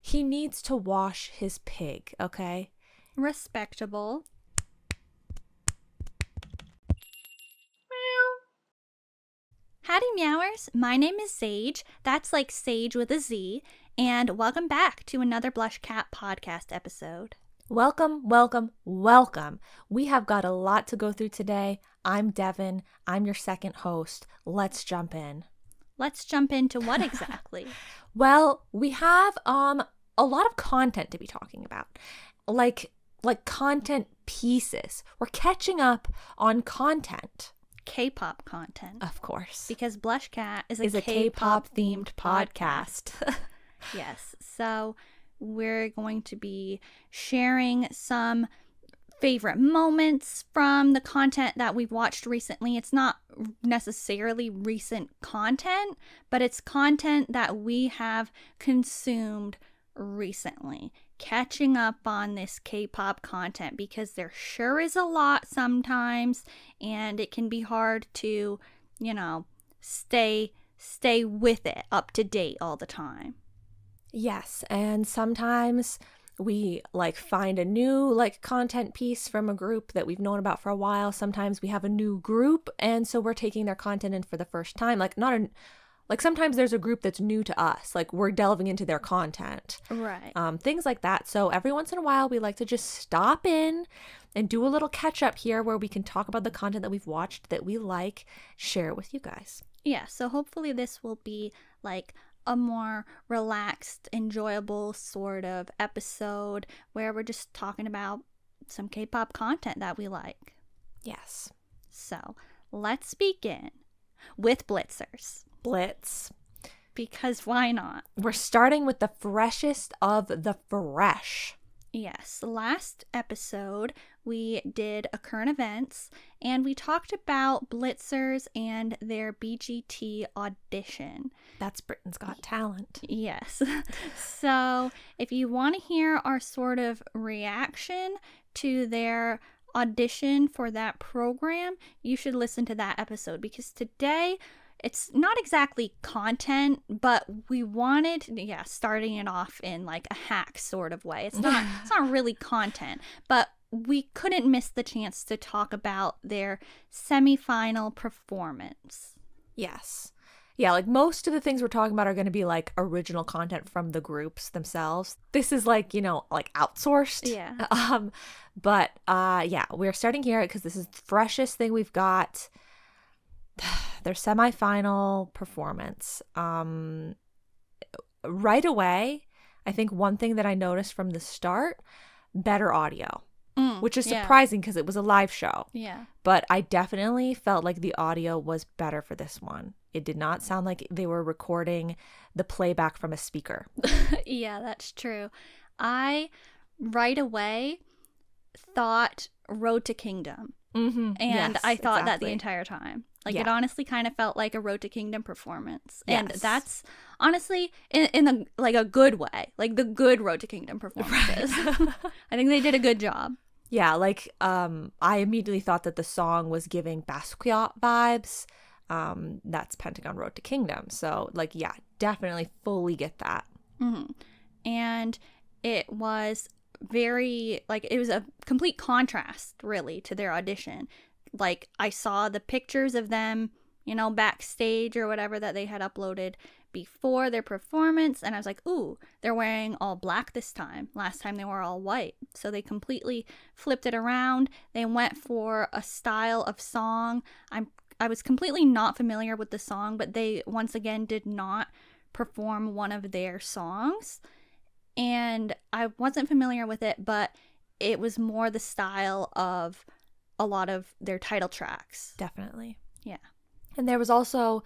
He needs to wash his pig, okay? Respectable. Howdy, Meowers. My name is Zage. That's like Sage with a Z. And welcome back to another BlushCat podcast episode. Welcome, welcome, welcome. We have got a lot to go through today. I'm Devin. I'm your second host. Let's jump in. Let's jump into what exactly? Well, we have a lot of content to be talking about. Like content pieces. We're catching up on content. K-pop content. Of course. Because BlushCat is a a K-pop K-pop themed podcast. Yes. So we're going to be sharing some favorite moments from the content that we've watched recently. It's not necessarily recent content, but it's content that we have consumed recently. Catching up on this K-pop content because there sure is a lot sometimes, and it can be hard to, stay with it up to date all the time. Yes, and sometimes we find a new content piece from a group that we've known about for a while. Sometimes we have a new group, and so we're taking their content in for the first time. Sometimes there's a group that's new to us. We're delving into their content. Right. Things like that. So every once in a while, we like to just stop in and do a little catch up here where we can talk about the content that we've watched that we like, share it with you guys. Yeah, so hopefully this will be a more relaxed, enjoyable sort of episode where we're just talking about some K-pop content that we like. Yes. So let's begin with Blitzers. Blitz. Because why not? We're starting with the freshest of the fresh. Yes, last episode we did a current events and we talked about Blitzers and their BGT audition. That's Britain's Got Talent. Yes. So if you want to hear our sort of reaction to their audition for that program, you should listen to that episode because today it's not exactly content, but we wanted, starting it off in a hack sort of way. It's not really content, but we couldn't miss the chance to talk about their semifinal performance. Yes. Yeah, most of the things we're talking about are going to be original content from the groups themselves. This is outsourced. Yeah. But we're starting here because this is the freshest thing we've got. Their semifinal performance. Right away, I think one thing that I noticed from the start, better audio, which is surprising because it was a live show. Yeah. But I definitely felt like the audio was better for this one. It did not sound like they were recording the playback from a speaker. Yeah, that's true. I right away thought Road to Kingdom. Mm-hmm. And yes, I thought that the exactly. entire time. Yeah. It honestly kind of felt like a Road to Kingdom performance. Yes. And that's honestly in a good way. The good Road to Kingdom performances. Right. I think they did a good job. Yeah, I immediately thought that the song was giving Basquiat vibes. That's Pentagon Road to Kingdom. So, definitely fully get that. Mm-hmm. And it was very, it was a complete contrast, really, to their audition. I saw the pictures of them, backstage or whatever that they had uploaded before their performance, and I was like, ooh, they're wearing all black this time. Last time they were all white. So they completely flipped it around. They went for a style of song. I was completely not familiar with the song, but they once again did not perform one of their songs. And I wasn't familiar with it, but it was more the style of a lot of their title tracks. Definitely. Yeah. And there was also,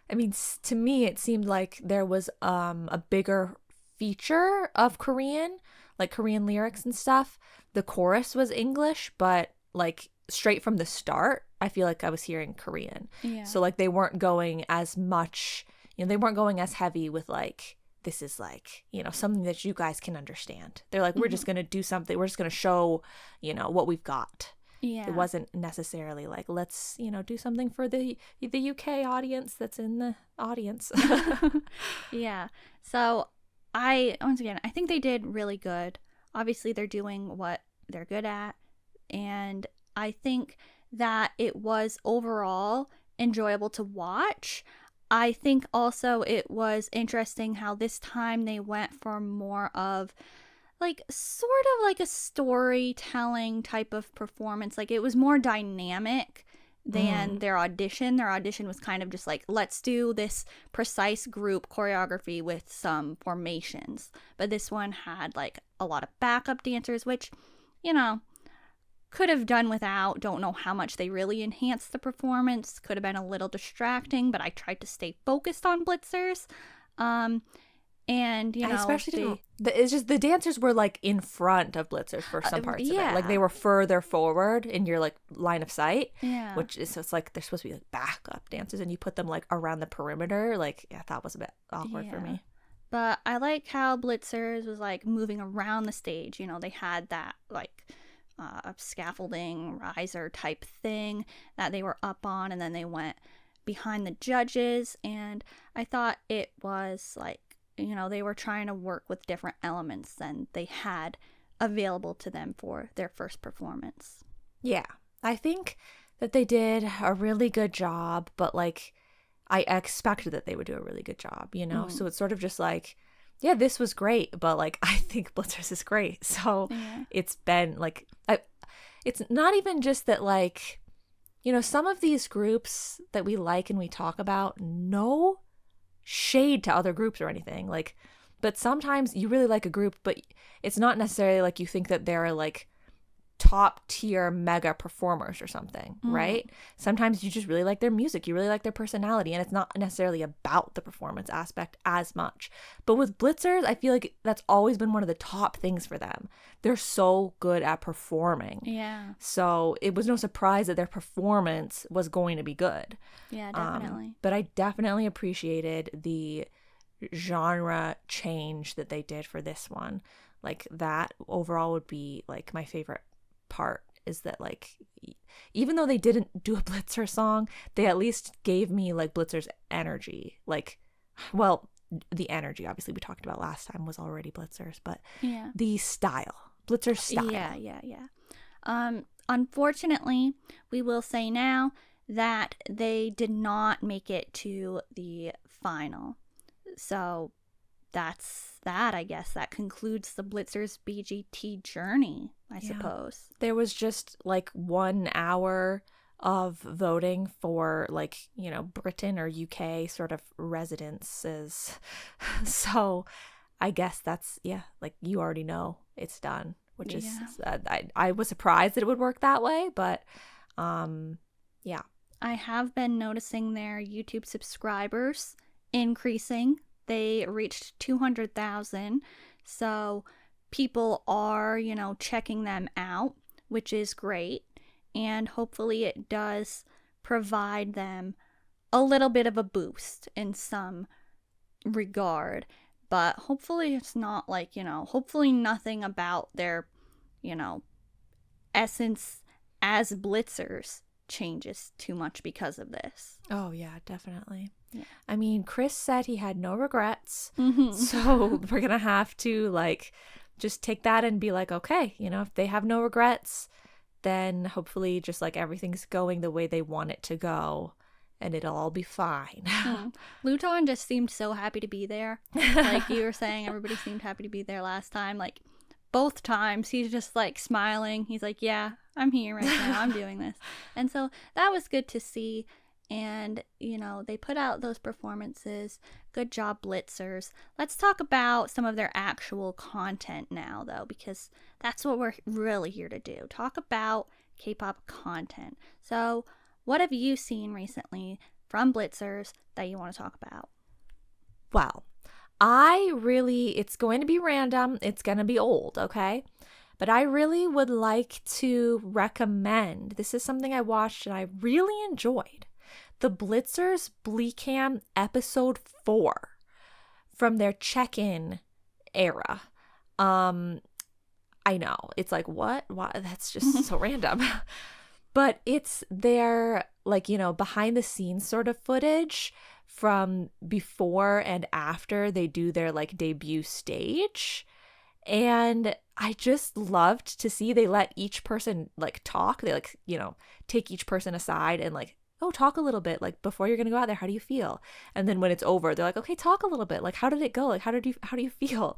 to me, it seemed like there was a bigger feature of Korean, Korean lyrics and stuff. The chorus was English, but straight from the start, I feel like I was hearing Korean. Yeah. So they weren't going as much, they weren't going as heavy with this is something that you guys can understand. They're we're just going to do something. We're just going to show, what we've got. Yeah. It wasn't necessarily let's, do something for the UK audience that's in the audience. Yeah. So once again, I think they did really good. Obviously, they're doing what they're good at. And I think that it was overall enjoyable to watch. I think also it was interesting how this time they went for more of like sort of like a storytelling type of performance. Like it was more dynamic than their audition. Their audition was kind of just like, let's do this precise group choreography with some formations. But this one had like a lot of backup dancers, which, you know, could have done without. Don't know how much they really enhanced the performance. Could have been a little distracting, but I tried to stay focused on Blitzers. And, you know, I especially it's just the dancers were like in front of Blitzers for some parts of it. Like they were further forward in your like line of sight. Yeah. Which is, so it's like they're supposed to be like backup dancers and you put them like around the perimeter. Like, yeah, that was a bit awkward for me. But I like how Blitzers was like moving around the stage. You know, they had that like scaffolding riser type thing that they were up on, and then they went behind the judges. And I thought it was like, you know, they were trying to work with different elements than they had available to them for their first performance. Yeah, I think that they did a really good job, but like I expected that they would do a really good job, you know? So it's sort of just like, yeah, this was great, but like I think Blitzers is great. So it's been like, it's not even just that like, you know, some of these groups that we like and we talk about, no shade to other groups or anything, like, but sometimes you really like a group, but it's not necessarily like you think that they're like top tier mega performers or something, right? Sometimes you just really like their music, you really like their personality, and it's not necessarily about the performance aspect as much. But with Blitzers, I feel like that's always been one of the top things for them. They're so good at performing. Yeah. So it was no surprise that their performance was going to be good. Yeah, definitely. But I definitely appreciated the genre change that they did for this one. Like that overall would be like my favorite part, is that like even though they didn't do a Blitzer song, they at least gave me like Blitzer's energy. Like, well, the energy obviously we talked about last time was already Blitzers, but the style, Blitzer's style. Yeah. Unfortunately, we will say now that they did not make it to the final. So that's that, I guess. That concludes the Blitzers BGT journey, I suppose. There was just like 1 hour of voting for like, you know, Britain or UK sort of residences. So I guess that's, like you already know it's done, which is, I was surprised that it would work that way, but yeah. I have been noticing their YouTube subscribers increasing. They reached 200,000, so people are, you know, checking them out, which is great, and hopefully it does provide them a little bit of a boost in some regard, but hopefully it's not like, you know, hopefully nothing about their, you know, essence as Blitzers changes too much because of this. Oh yeah, definitely. Yeah. I mean, Chris said he had no regrets, so we're gonna have to like just take that and be like, okay, you know, if they have no regrets, then hopefully just like everything's going the way they want it to go and it'll all be fine. Luton just seemed so happy to be there. Like you were saying, everybody seemed happy to be there last time. Like both times he's just like smiling. He's like, yeah, I'm here right now. I'm doing this. And so that was good to see. And, you know, they put out those performances. Good job, Blitzers. Let's talk about some of their actual content now, though, because that's what we're really here to do. Talk about K-pop content. So what have you seen recently from Blitzers that you want to talk about? Well, it's going to be random. It's going to be old, okay? But I really would like to recommend, this is something I watched and I really enjoyed, the Blitzers Bleecam episode 4 from their check-in era. I know, it's like, what? That's just so random. But it's their, like, you know, behind the scenes sort of footage from before and after they do their like debut stage. And I just loved to see they let each person like talk. They like, you know, take each person aside and like, oh, talk a little bit, like before you're gonna go out there, how do you feel? And then when it's over, they're like, okay, talk a little bit, like how did it go, like how do you feel?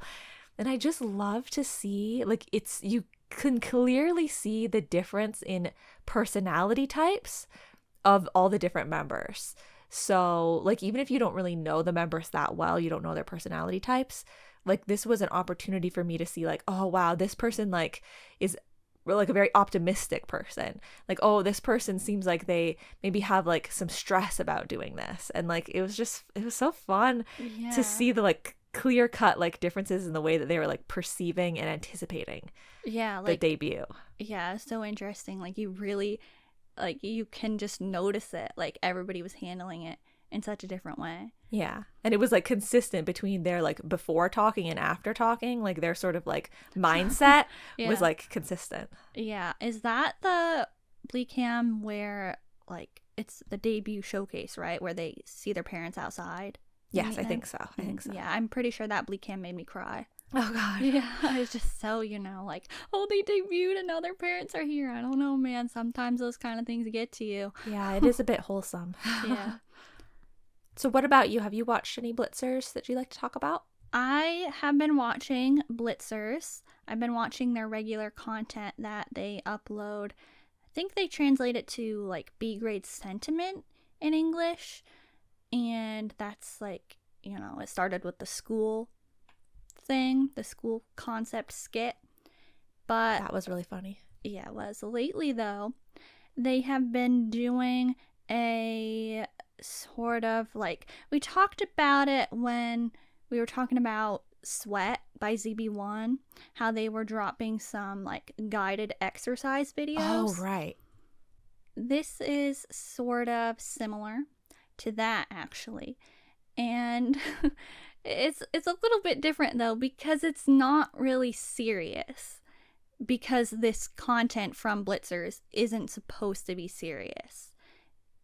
And I just love to see, like, it's, you can clearly see the difference in personality types of all the different members. So like, even if you don't really know the members that well, you don't know their personality types, like this was an opportunity for me to see like, oh wow, this person like is like a very optimistic person. Like, oh, this person seems like they maybe have like some stress about doing this. And like, it was so fun to see the like clear cut like differences in the way that they were like perceiving and anticipating like the debut. Yeah, so interesting. Like you really, like you can just notice it. Like everybody was handling it in such a different way. Yeah. And it was like consistent between their like before talking and after talking. Like their sort of like mindset was like consistent. Yeah. Is that the Bleakcam where like it's the debut showcase, right? Where they see their parents outside? Yes, I think so. Yeah, I'm pretty sure that Bleakcam made me cry. Oh God. Yeah, I was just so, you know, like, oh, they debuted and now their parents are here. I don't know, man. Sometimes those kind of things get to you. Yeah, it is a bit wholesome. Yeah. So what about you? Have you watched any Blitzers that you like to talk about? I have been watching Blitzers. I've been watching their regular content that they upload. I think they translate it to like B grade sentiment in English. And that's like, you know, it started with the school thing, the school concept skit. But that was really funny. Yeah, it was. Lately though, they have been doing a sort of like, we talked about it when we were talking about Sweat by ZB1, how they were dropping some like guided exercise videos. Oh, right. This is sort of similar to that actually. And it's a little bit different though, because it's not really serious, because this content from Blitzers isn't supposed to be serious.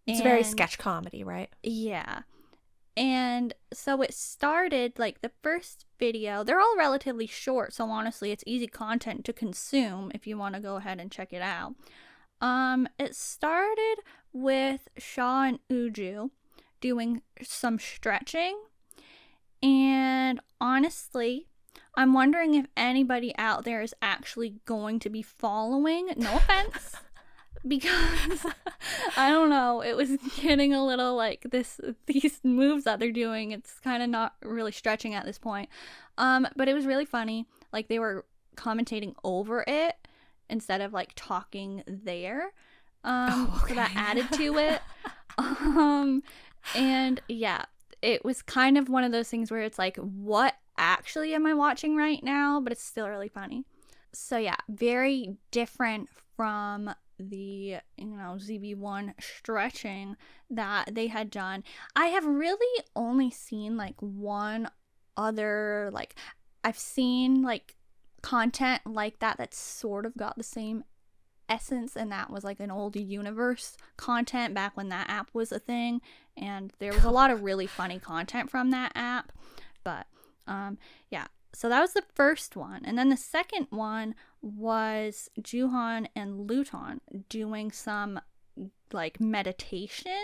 It's very sketch comedy, right? Yeah. And so it started, like, the first video, they're all relatively short, so honestly, it's easy content to consume if you want to go ahead and check it out. It started with Shaw and Uju doing some stretching, and honestly, I'm wondering if anybody out there is actually going to be following. No offense. Because I don't know, it was getting a little like these moves that they're doing, it's kind of not really stretching at this point. But it was really funny. Like they were commentating over it instead of like talking there. So that added to it. And yeah, it was kind of one of those things where it's like, what actually am I watching right now? But it's still really funny. So yeah, very different from the, you know, ZB1 stretching that they had done. I have really only seen like one other, like I've seen like content like that that's sort of got the same essence, and that was like an old Universe content back when that app was a thing, and there was a lot of really funny content from that app. But yeah, so that was the first one. And then the second one was Juhan and Luton doing some like meditation,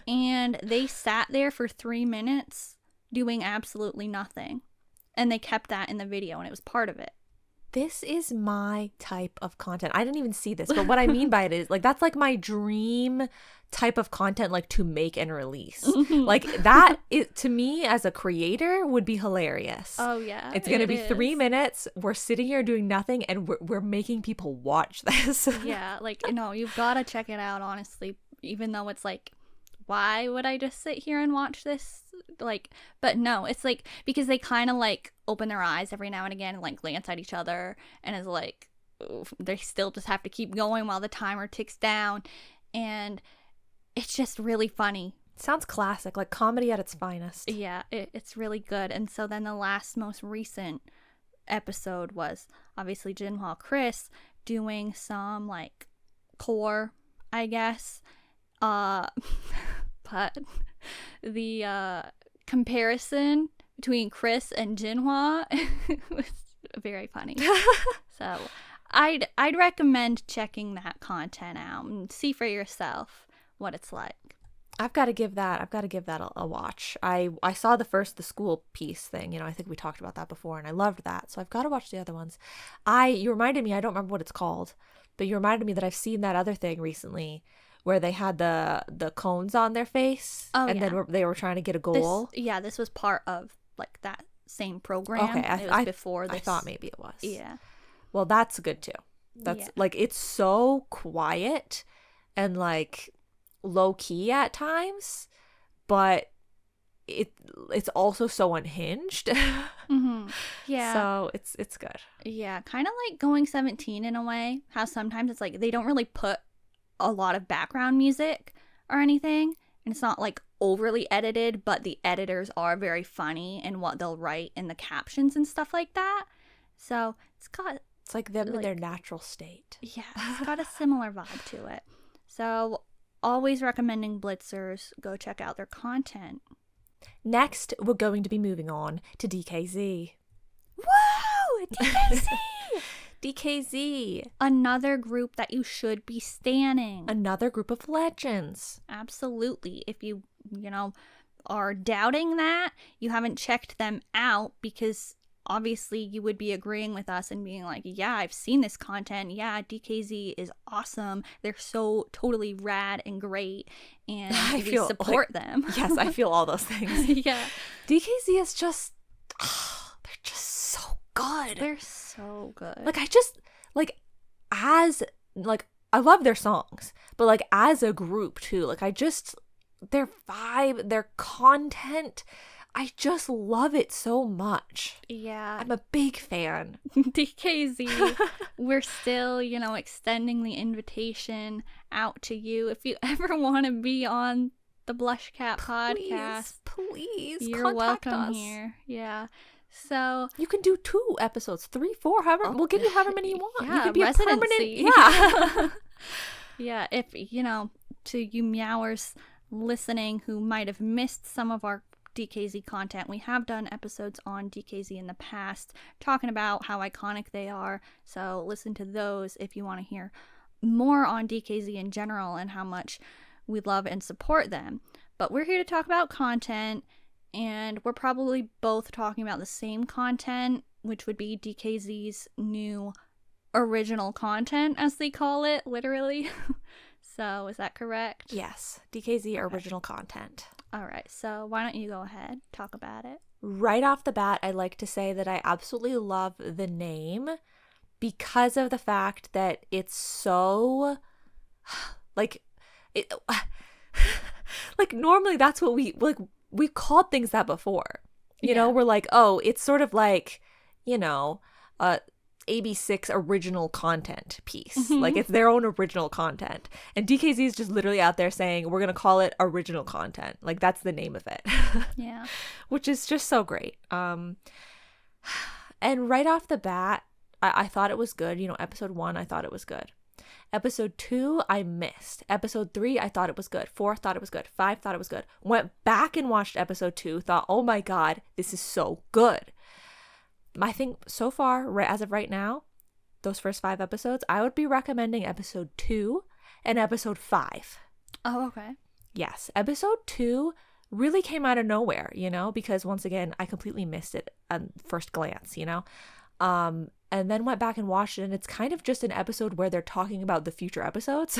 and they sat there for 3 minutes doing absolutely nothing, and they kept that in the video, and it was part of it. This is my type of content. I didn't even see this, but what I mean by it is like, that's like my dream type of content, like to make and release. Like that is, to me as a creator, would be hilarious. Oh yeah, it's gonna be 3 minutes, we're sitting here doing nothing, and we're making people watch this. Yeah, like, you know, you've got to check it out, honestly, even though it's like, why would I just sit here and watch this? Like, but no, it's like, because they kind of like open their eyes every now and again and like glance at each other, and is like, oof, they still just have to keep going while the timer ticks down, and it's just really funny. Sounds classic, like comedy at its finest. Yeah, it's really good. And so then the most recent episode was obviously Jinhwa Chris doing some like core, I guess. but the comparison between Chris and Jinhwa was very funny. So I'd recommend checking that content out and see for yourself what it's like. I've got to give that a watch. I saw the school piece thing, you know, I think we talked about that before, and I loved that. So I've got to watch the other ones. You reminded me, I don't remember what it's called, but you reminded me that I've seen that other thing recently where they had the cones on their face, and then they were trying to get a goal. This was part of like that same program. Okay, it was before this. I thought maybe it was. Yeah. Well, that's good too. That's like, it's so quiet and like low key at times, but it's also so unhinged. Mm-hmm. Yeah. So it's good. Yeah, kind of like Going 17 in a way. How sometimes it's like they don't really put a lot of background music or anything, and it's not like overly edited, but the editors are very funny in what they'll write in the captions and stuff like that. So it's like them in their natural state. Yeah, it's got a similar vibe to it. So always recommending Blitzers. Go check out their content. Next, we're going to be moving on to DKZ. Woo! DKZ! DKZ. Another group that you should be standing. Another group of legends. Absolutely. If you are doubting that, you haven't checked them out, because obviously you would be agreeing with us and being like, yeah, I've seen this content. Yeah, DKZ is awesome. They're so totally rad and great. And we support them. Yes, I feel all those things. Yeah. DKZ is just, they're just so good. They're so good. Like, I love their songs, but like as a group too, like their vibe, their content, I just love it so much. Yeah. I'm a big fan. DKZ, we're still, extending the invitation out to you. If you ever want to be on the BlushCat podcast, please you're welcome us. Here. Yeah. So you can do 2 episodes, 3, 4, however. We'll give you however many you want. Yeah, you can be residency. a permanent. Yeah. Yeah. If to you Meowers listening who might have missed some of our DKZ content, we have done episodes on DKZ in the past talking about how iconic they are, so listen to those if you want to hear more on DKZ in general and how much we love and support them. But we're here to talk about content, and we're probably both talking about the same content, which would be DKZ's new original content, as they call it, literally. So is that correct? Yes, DKZ original content. All right, so why don't you go ahead, talk about it? Right off the bat, I'd like to say that I absolutely love the name because of the fact that it's so, like, normally that's what we've called things that before. You know, we're like, oh, it's sort of like, AB6 original content piece. Mm-hmm. Like, it's their own original content. And DKZ is just literally out there saying, we're going to call it original content. Like, that's the name of it. Yeah. Which is just so great. And right off the bat, I thought it was good. Episode 1, I thought it was good. Episode 2, I missed. Episode 3, I thought it was good. 4, thought it was good. 5, thought it was good. Went back and watched episode 2, thought, oh my God, this is so good. I think so far, as of right now, those first 5 episodes, I would be recommending episode 2 and episode 5. Oh, okay. Yes. Episode 2 really came out of nowhere, because once again, I completely missed it at first glance, and then went back and watched it, and it's kind of just an episode where they're talking about the future episodes.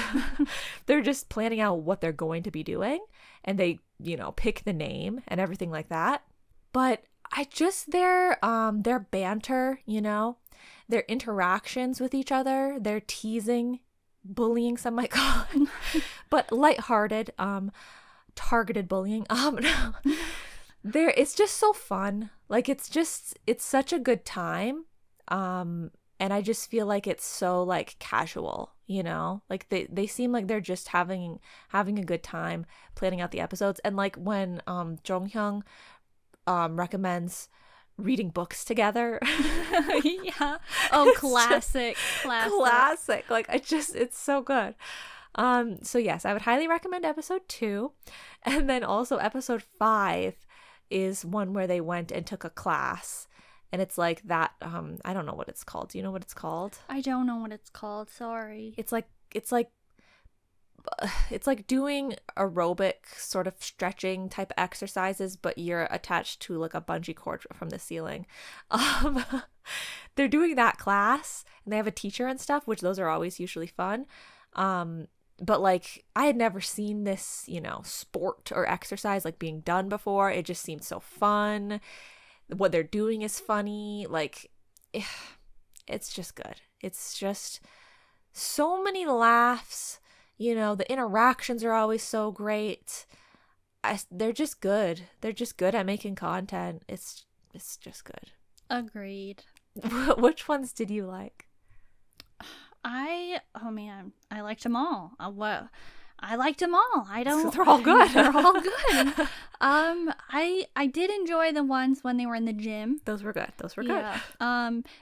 They're just planning out what they're going to be doing, and they, pick the name and everything like that. But I just, their banter, their interactions with each other, their teasing, bullying, some might call it, but lighthearted, targeted bullying. It's just so fun. Like, it's such a good time. And I just feel like it's so like casual, like they seem like they're just having a good time planning out the episodes. And like when Jonghyun recommends reading books together. Yeah. Oh, classic. Classic. Like, it's so good. So yes, I would highly recommend episode 2. And then also episode 5 is one where they went and took a class. And it's like that, I don't know what it's called. Do you know what it's called? I don't know what it's called. Sorry. It's like doing aerobic sort of stretching type exercises, but you're attached to like a bungee cord from the ceiling. They're doing that class and they have a teacher and stuff, which those are always usually fun. But like I had never seen this, sport or exercise like being done before. It just seemed so fun. What they're doing is funny. Like it's just good. It's just so many laughs. The interactions are always so great. They're just good. They're just good at making content. It's just good. Agreed. Which ones did you like? I liked them all. I liked them all. They're all good. They're all good. I did enjoy the ones when they were in the gym. Those were good. Yeah.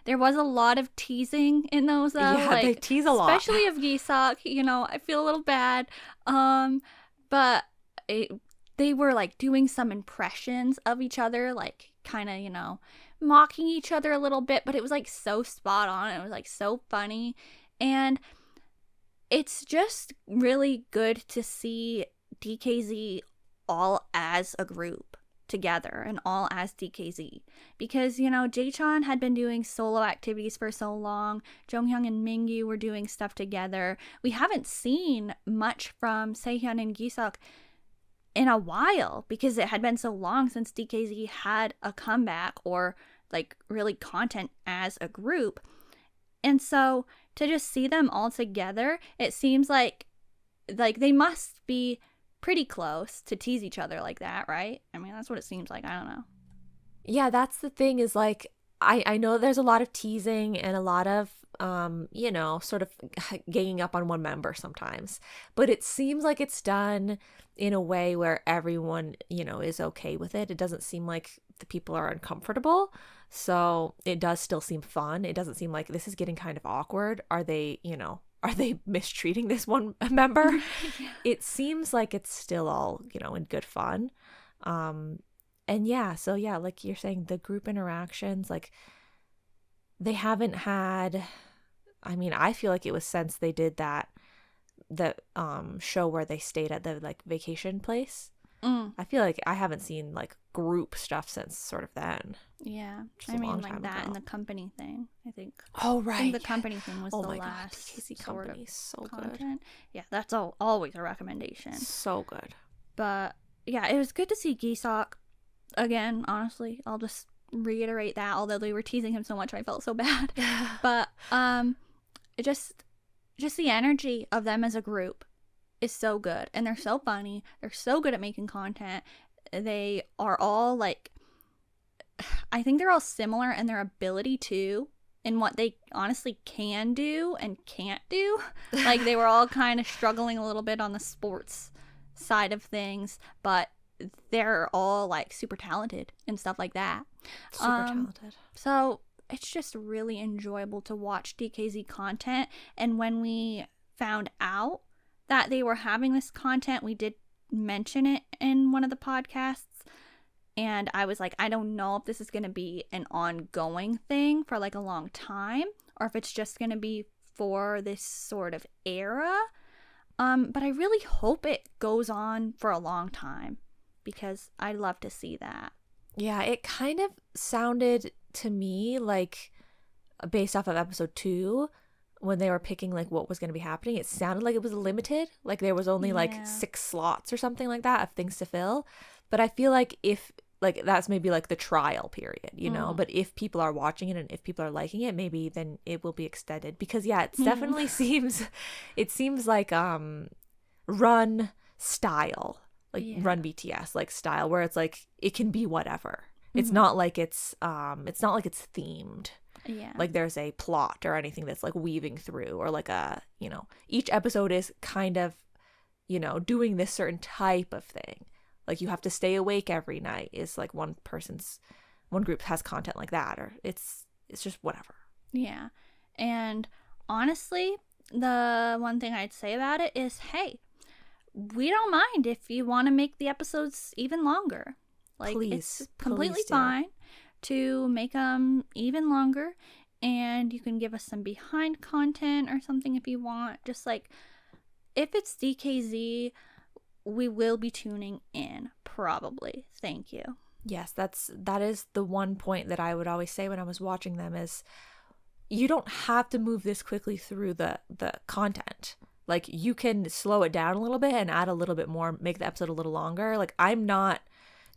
There was a lot of teasing in those though. Yeah, they tease a lot. Especially of Gisak, I feel a little bad. But they were like doing some impressions of each other, like kind of, mocking each other a little bit, but it was like so spot on. It was like so funny. And it's just really good to see DKZ all as a group together and all as DKZ. Because, Jaechan had been doing solo activities for so long. Jonghyun and Mingyu were doing stuff together. We haven't seen much from Sehyun and Gisak in a while because it had been so long since DKZ had a comeback or like really content as a group. And so to just see them all together, it seems like they must be pretty close to tease each other like that, right? I mean, that's what it seems like. I don't know. Yeah, that's the thing is like, I know there's a lot of teasing and a lot of, sort of ganging up on one member sometimes. But it seems like it's done in a way where everyone, is okay with it. It doesn't seem like the people are uncomfortable. So it does still seem fun. It doesn't seem like this is getting kind of awkward. Are they mistreating this one member? Yeah. It seems like it's still all, in good fun. And yeah, so yeah, like you're saying, the group interactions, like they haven't had, I feel like it was since they did the show where they stayed at the like vacation place. I feel like I haven't seen like group stuff since sort of then. Yeah. Like that ago. and the company thing, I think. Oh, right. I think the company thing was the my last God, DKZ sort company of is so content. good. Yeah, that's always a recommendation. So good. But yeah, it was good to see Gisak again, honestly. I'll just reiterate that, although they were teasing him so much I felt so bad. But just the energy of them as a group is so good, and they're so funny. They're so good at making content. They are all like, I think they're all similar in their ability too, in what they honestly can do and can't do. Like they were all kind of struggling a little bit on the sports side of things, but they're all like super talented and stuff like that. Super talented. So it's just really enjoyable to watch DKZ content. And when we found out that they were having this content, we did mention it in one of the podcasts. And I was like, I don't know if this is going to be an ongoing thing for like a long time, or if it's just going to be for this sort of era. But I really hope it goes on for a long time, because I'd love to see that. Yeah, it kind of sounded to me like, based off of episode 2, when they were picking like what was going to be happening, it sounded like it was limited. Like there was only like 6 slots or something like that of things to fill. But I feel like if like that's maybe like the trial period, but if people are watching it and if people are liking it, maybe then it will be extended, because yeah, it definitely seems like run style, like run BTS like style, where it's like it can be whatever. It's not like it's themed. Yeah. Like there's a plot or anything that's like weaving through, or like each episode is kind of, doing this certain type of thing. Like you have to stay awake every night is like one group has content like that, or it's just whatever. Yeah. And honestly, the one thing I'd say about it is, hey, we don't mind if you want to make the episodes even longer. Like, it's completely fine to make them even longer, and you can give us some behind content or something if you want. Just like, if it's DKZ, we will be tuning in, probably. Thank you. Yes, that is the one point that I would always say when I was watching them is, you don't have to move this quickly through the content. Like, you can slow it down a little bit and add a little bit more, make the episode a little longer. Like, I'm not,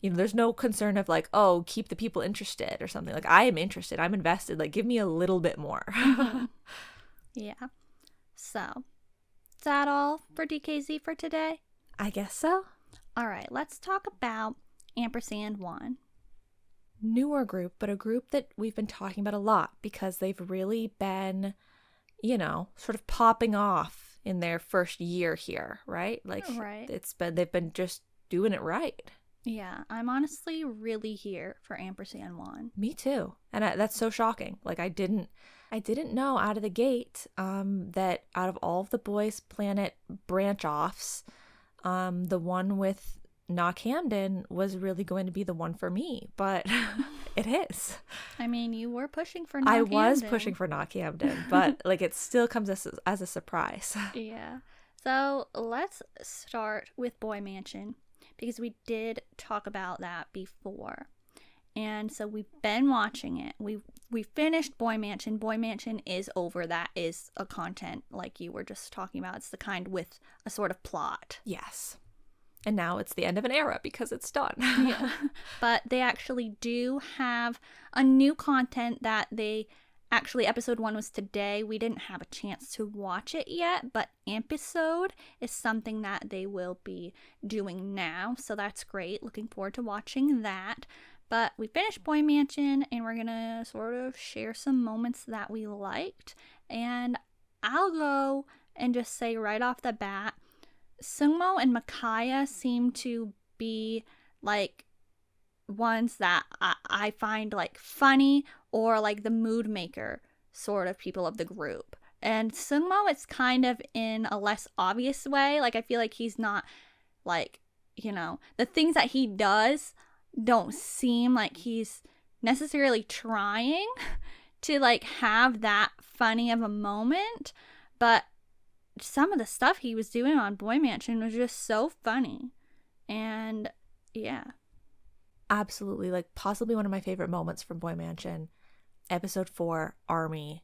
there's no concern of like, oh, keep the people interested or something. Like, I am interested. I'm invested. Like, give me a little bit more. Yeah. So, is that all for DKZ for today? I guess so. All right, let's talk about AMPERS&ONE. Newer group, but a group that we've been talking about a lot because they've really been, sort of popping off in their first year here, right? Like, right. They've been just doing it right. Yeah, I'm honestly really here for AMPERS&ONE. Me too. And that's so shocking. Like, I didn't know out of the gate that out of all of the Boys Planet branch offs, the one with Knock Hamden was really going to be the one for me, but it is. I mean, you were pushing for Knock Hamden. I was pushing for Knock Hamden, but like, it still comes as a surprise. Yeah. So let's start with Boy Mansion, because we did talk about that before. And so we've been watching it. We finished Boy Mansion. Boy Mansion is over. That is a content like you were just talking about. It's the kind with a sort of plot. Yes. And now it's the end of an era because it's done. Yeah. But they actually do have a new content that episode 1 was today. We didn't have a chance to watch it yet, but episode is something that they will be doing now. So that's great. Looking forward to watching that. But we finished Boy Mansion, and we're going to sort of share some moments that we liked. And I'll go and just say right off the bat, Sungmo and Makaya seem to be like ones that I find like funny, or like the mood maker sort of people of the group. And Sungmo, it's kind of in a less obvious way. Like, I feel like he's not like, the things that he does don't seem like he's necessarily trying to like have that funny of a moment, but some of the stuff he was doing on Boy Mansion was just so funny. And yeah. Absolutely. Like, possibly one of my favorite moments from Boy Mansion, episode 4, Army.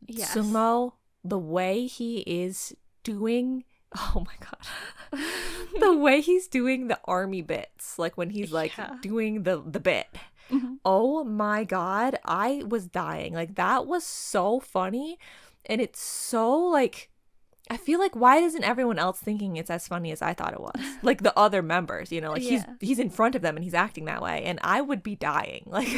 Yes. Sungmo, the way he is doing, oh my god. The way he's doing the army bits, like when he's like doing the bit. Mm-hmm. Oh my god, I was dying. Like, that was so funny. And it's so like, I feel like, why isn't everyone else thinking it's as funny as I thought it was? Like, the other members, like he's in front of them and he's acting that way, and I would be dying. Like,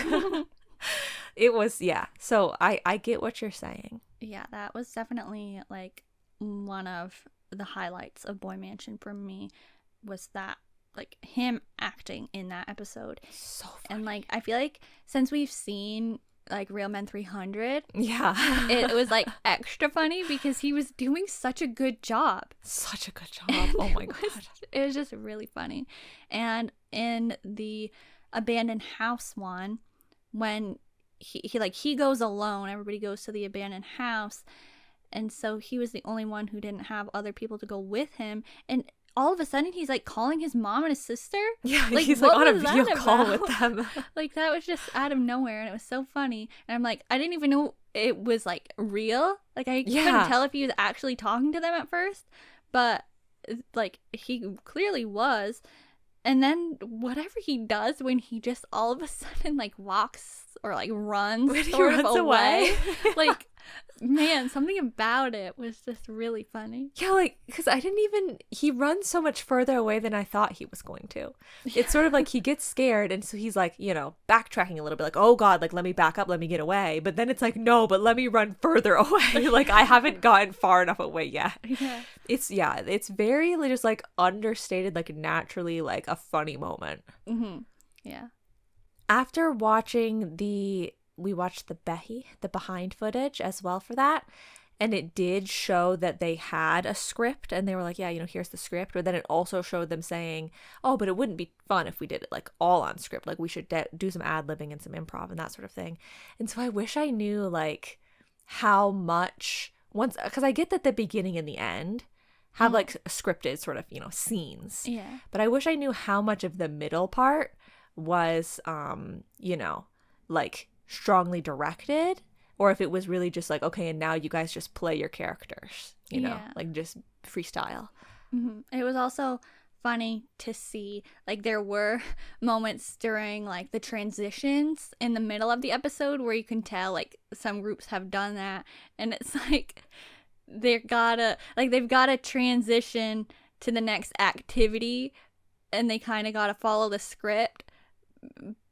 it was, yeah. So I get what you're saying. Yeah, that was definitely like one of the highlights of Boy Mansion for me, was that, like, him acting in that episode. So funny. And like, I feel like since we've seen like Real Men 300, yeah, it was like extra funny because he was doing such a good job. Such a good job. Oh my god. It was just really funny. And in the abandoned house one, when he goes alone, everybody goes to the abandoned house, and so he was the only one who didn't have other people to go with him, and all of a sudden he's like calling his mom and his sister. Yeah, like, he's like on a video call with them. Like, that was just out of nowhere, and it was so funny. And I'm like, I didn't even know it was like real. Like, I couldn't tell if he was actually talking to them at first, but like, he clearly was. And then whatever he does when he just all of a sudden like walks or like runs when sort he runs of away. like, man, something about it was just really funny. Yeah, like, because he runs so much further away than I thought he was going to. It's sort of like he gets scared, and so he's like, backtracking a little bit, like, oh god, like, let me back up, let me get away. But then it's like, no, but let me run further away. Like, I haven't gotten far enough away yet. Yeah. It's very just like understated, like naturally like a funny moment. Mm-hmm. Yeah. After watching we watched the behind footage as well for that. And it did show that they had a script, and they were like, yeah, here's the script. But then it also showed them saying, oh, but it wouldn't be fun if we did it like all on script. Like we should do some ad-libbing and some improv and that sort of thing. And so I wish I knew like how much because I get that the beginning and the end have like scripted sort of, scenes. Yeah. But I wish I knew how much of the middle part was, like strongly directed, or if it was really just like, okay, and now you guys just play your characters, like just freestyle. Mm-hmm. It was also funny to see, like, there were moments during like the transitions in the middle of the episode where you can tell like some groups have done that, and it's like they've gotta transition to the next activity, and they kind of gotta follow the script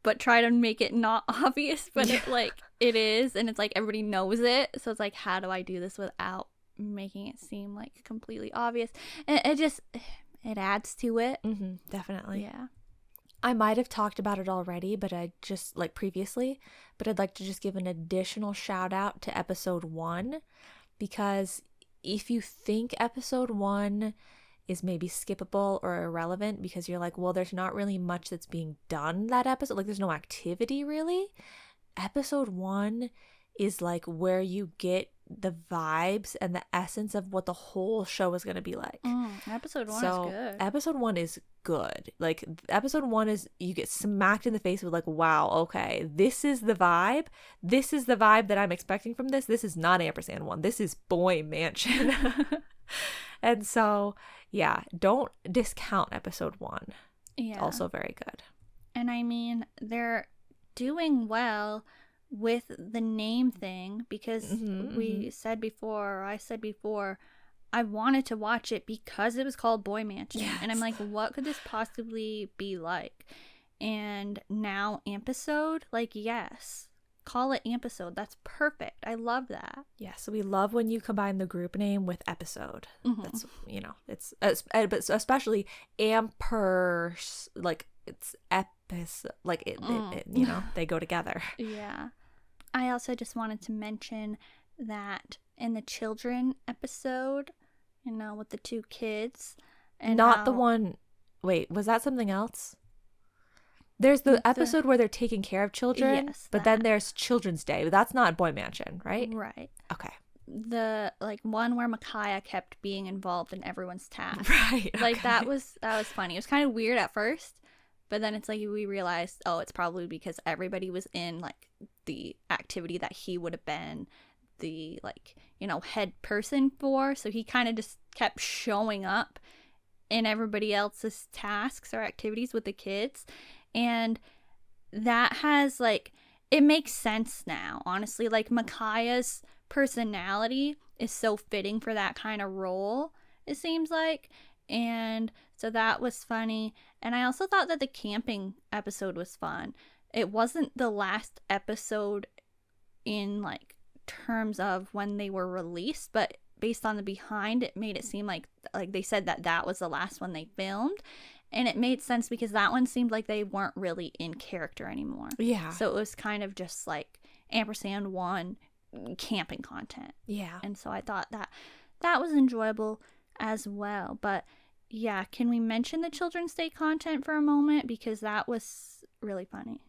but try to make it not obvious, but it is, and it's like everybody knows it, so it's like, how do I do this without making it seem like completely obvious? And it adds to it. Mm-hmm, definitely. Yeah. I might have talked about it already, but I just like previously, but I'd like to just give an additional shout out to episode 1, because if you think episode 1 is maybe skippable or irrelevant because you're like, well, there's not really much that's being done that episode, like there's no activity really. Episode 1 is like where you get the vibes and the essence of what the whole show is going to be like. Episode 1 so is good. Episode 1 is good. Like episode 1 is, you get smacked in the face with like, wow, okay, this is the vibe. This is the vibe that I'm expecting from this. This is not Ampersand 1. This is Boy Mansion. And so, yeah, don't discount episode 1. Yeah. Also very good. And I mean, they're doing well with the name thing because I said before, I wanted to watch it because it was called Boy Mansion. Yes. And I'm like, what could this possibly be like? And now Ampisode, like, yes. Call it Ampisode. That's perfect. I love that. Yeah, so we love when you combine the group name with episode. That's, it's but especially Ampers, like it's episode, like it they go together. Yeah. I also just wanted to mention that in the children episode, with the 2 kids, and not the one. Wait, was that something else? There's the episode where they're taking care of children, yes, but then there's Children's Day. But that's not Boy Mansion, right? Right. Okay. The one where Micaiah kept being involved in everyone's tasks. Right. Like okay. that was funny. It was kind of weird at first, but then it's like we realized, oh, it's probably because everybody was in like the activity that he would have been the head person for, so he kind of just kept showing up in everybody else's tasks or activities with the kids. And that has it makes sense now, honestly. Like Micaiah's personality is so fitting for that kind of role, it seems like. And so that was funny. And I also thought that the camping episode was fun. It wasn't the last episode in terms of when they were released, but based on the behind, it made it seem like they said that was the last one they filmed. And it made sense because that one seemed like they weren't really in character anymore. Yeah. So it was kind of just like Ampersand 1 camping content. Yeah. And so I thought that was enjoyable as well. But yeah, can we mention the Children's Day content for a moment? Because that was really funny.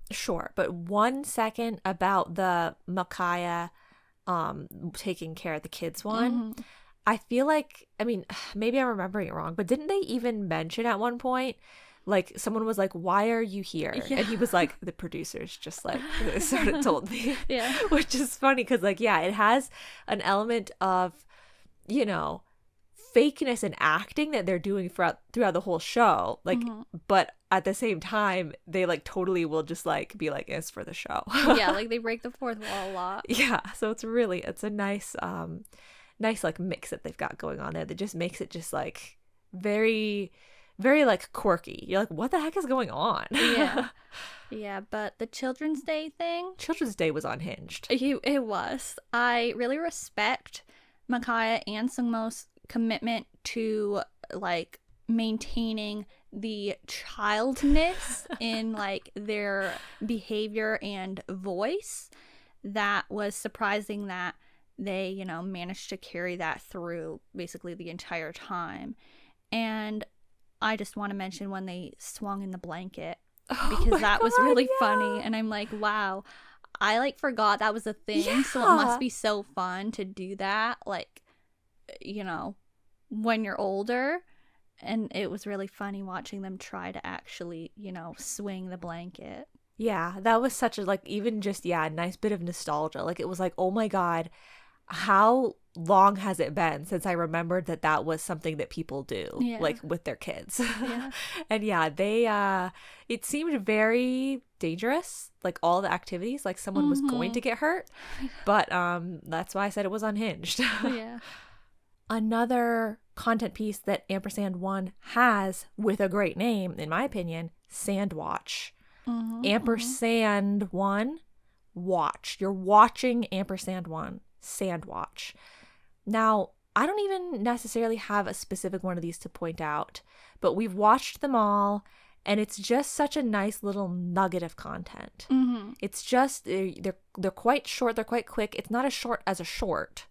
Sure. But 1 second about the Micaiah taking care of the kids one. Mm-hmm. I feel like, I mean, maybe I'm remembering it wrong, but didn't they even mention at one point, someone was like, why are you here? Yeah. And he was like, the producers just sort of told me. Yeah. Which is funny because it has an element of, fakeness and acting that they're doing throughout the whole show. But at the same time, they totally will just be like, it's for the show. Yeah, they break the fourth wall a lot. Yeah. So it's a nice mix that they've got going on there that just makes it just very, very quirky. You're like, what the heck is going on? Yeah. Yeah, but the Children's Day thing. Children's Day was unhinged. It was. I really respect Micaiah and Sungmo's commitment to maintaining the childness in their behavior and voice. That was surprising that they, you know, managed to carry that through basically the entire time. And I just want to mention when they swung in the blanket, because that was really funny. And I'm like, wow, I like forgot that was a thing. So it must be so fun to do that, like, you know, when you're older. And it was really funny watching them try to actually, you know, swing the blanket. Yeah, that was such a, like, even just, a nice bit of nostalgia. Like, it was like, oh my God, how long has it been since I remembered that that was something that people do, like, with their kids? Yeah. And it seemed very dangerous, like, all the activities, like someone was going to get hurt. But that's why I said it was unhinged. Yeah. Another content piece that Ampersand1 has with a great name, in my opinion, Sandwatch. Ampersand1 watch. You're watching Ampersand1 Sandwatch. Now, I don't even necessarily have a specific one of these to point out, but we've watched them all, and it's just such a nice little nugget of content. It's just, they're quite short, they're quite quick. It's not as short as a short.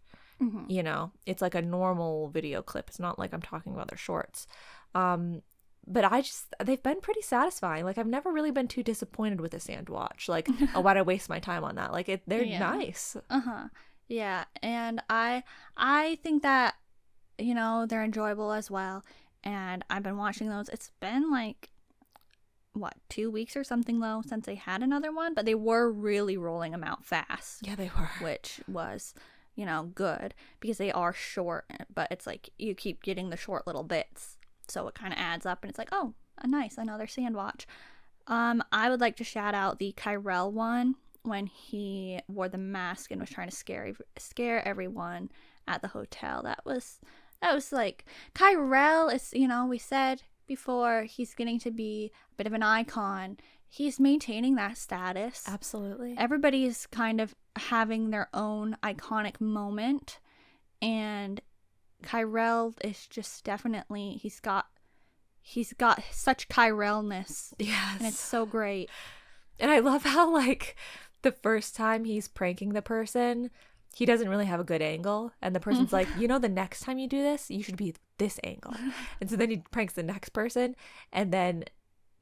You know, it's like a normal video clip. It's not like I'm talking about their shorts. But they've been pretty satisfying. Like, I've never really been too disappointed with a Sandwatch. Like, oh, why'd I waste my time on that? Like, they're nice. Yeah, and I think that, you know, they're enjoyable as well. And I've been watching those. It's been like, what, 2 weeks or something though since they had another one, but they were really rolling them out fast. Yeah, they were. Which was, you know, good, because they are short, but it's like you keep getting the short little bits, so it kind of adds up, and it's like, oh, another Sandwatch. I would like to shout out the Kyrell one, when he wore the mask and was trying to scare everyone at the hotel. That was like, Kyrell is, you know, we said before, he's getting to be a bit of an icon. He's maintaining that status. Absolutely. Everybody's kind of having their own iconic moment, and Kyrell is just definitely, he's got such Kyrell-ness. Yes. And it's so great. And I love how, like, the first time he's pranking the person, he doesn't really have a good angle, and the person's like, you know, the next time you do this, you should be this angle. And so then he pranks the next person, and then,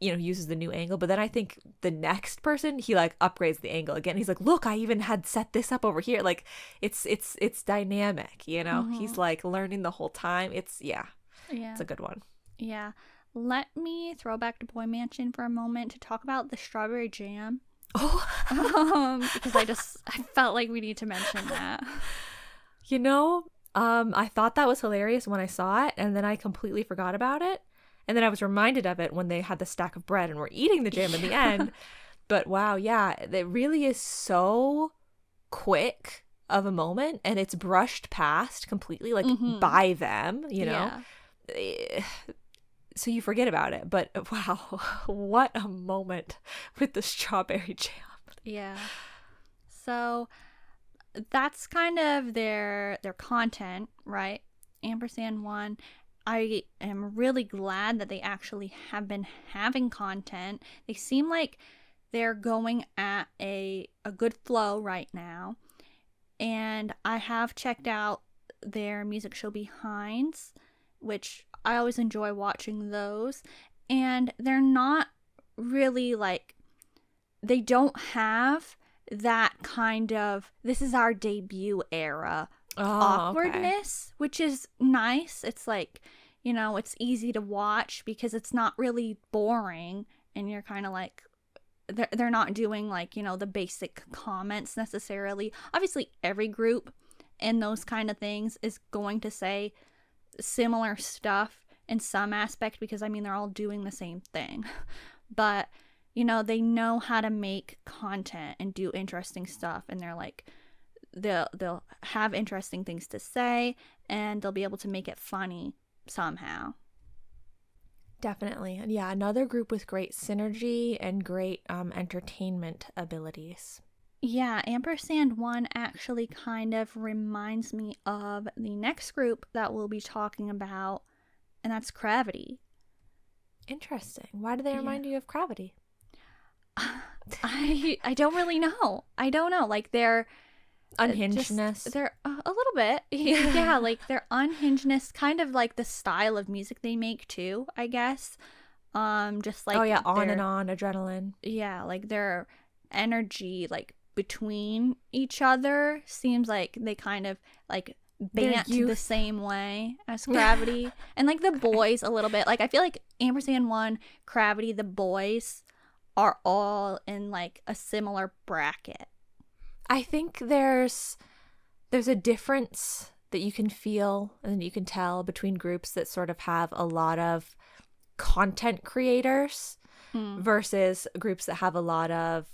you know, he uses the new angle. But then I think the next person, he like upgrades the angle again. He's like, look, I even had set this up over here. Like, it's dynamic, you know. He's like learning the whole time. It's a good one. Yeah. Let me throw back to Boy Mansion for a moment to talk about the strawberry jam. Because I felt like we need to mention that. You know, I thought that was hilarious when I saw it, and then I completely forgot about it. And then I was reminded of it when they had the stack of bread and were eating the jam in the end. But wow, yeah, it really is so quick of a moment, and it's brushed past completely, like, by them, you know. So you forget about it. But wow, what a moment with the strawberry jam. Yeah. So that's kind of their content, right? Ampersand1. I am really glad that they actually have been having content. They seem like they're going at a good flow right now. And I have checked out their music show Behinds, which I always enjoy watching those. And they're not really like, they don't have that kind of, this is our debut era awkwardness, which is nice. It's like, you know, it's easy to watch because it's not really boring, and you're kind of like, they're not doing like, you know, the basic comments necessarily. Obviously every group in those kind of things is going to say similar stuff in some aspect, because I mean, they're all doing the same thing. But, you know, they know how to make content and do interesting stuff, and they're like, they'll have interesting things to say, and they'll be able to make it funny somehow. Definitely. And yeah, another group with great synergy and great entertainment abilities. Yeah, Ampersand1 actually kind of reminds me of the next group that we'll be talking about, and that's CRAVITY. Interesting. Why do they remind you of CRAVITY? I don't really know. I don't know. Like, they're unhingedness. They're a little bit. Yeah, like their unhingedness, kind of like the style of music they make too, I guess. Just like oh yeah, on and on adrenaline. Yeah, like their energy like between each other seems like they kind of like bant the same way as CRAVITY. And like the boys a little bit. Like I feel like AMPERS&ONE, CRAVITY, the boys are all in like a similar bracket. I think there's a difference that you can feel and you can tell between groups that sort of have a lot of content creators versus groups that have a lot of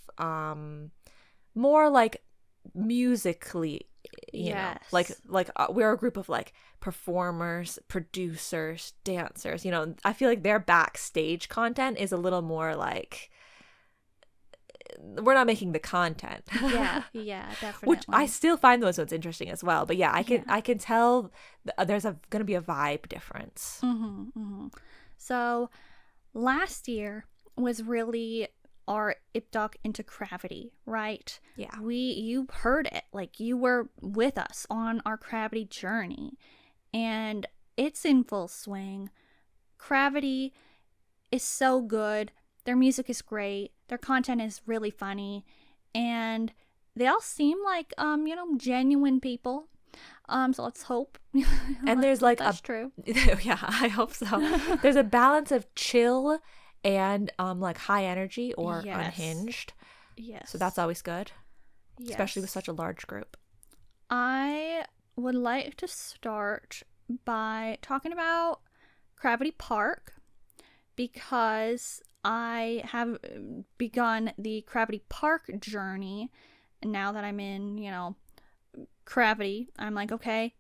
more like musically, you know, like we're a group of like performers, producers, dancers, you know. I feel like their backstage content is a little more like, we're not making the content. Yeah, definitely. Which I still find those ones interesting as well. But yeah, I can tell there's gonna be a vibe difference. So last year was really our IPDOC into CRAVITY, right? Yeah. You heard it. Like you were with us on our CRAVITY journey, and it's in full swing. CRAVITY is so good. Their music is great. Their content is really funny, and they all seem like genuine people. So let's hope. And there's like that's true. Yeah, I hope so. There's a balance of chill and like high energy or unhinged. Yes. So that's always good. Yes. Especially with such a large group. I would like to start by talking about CRAVITY Park, because I have begun the CRAVITY Park journey, and now that I'm in, CRAVITY, I'm like, okay,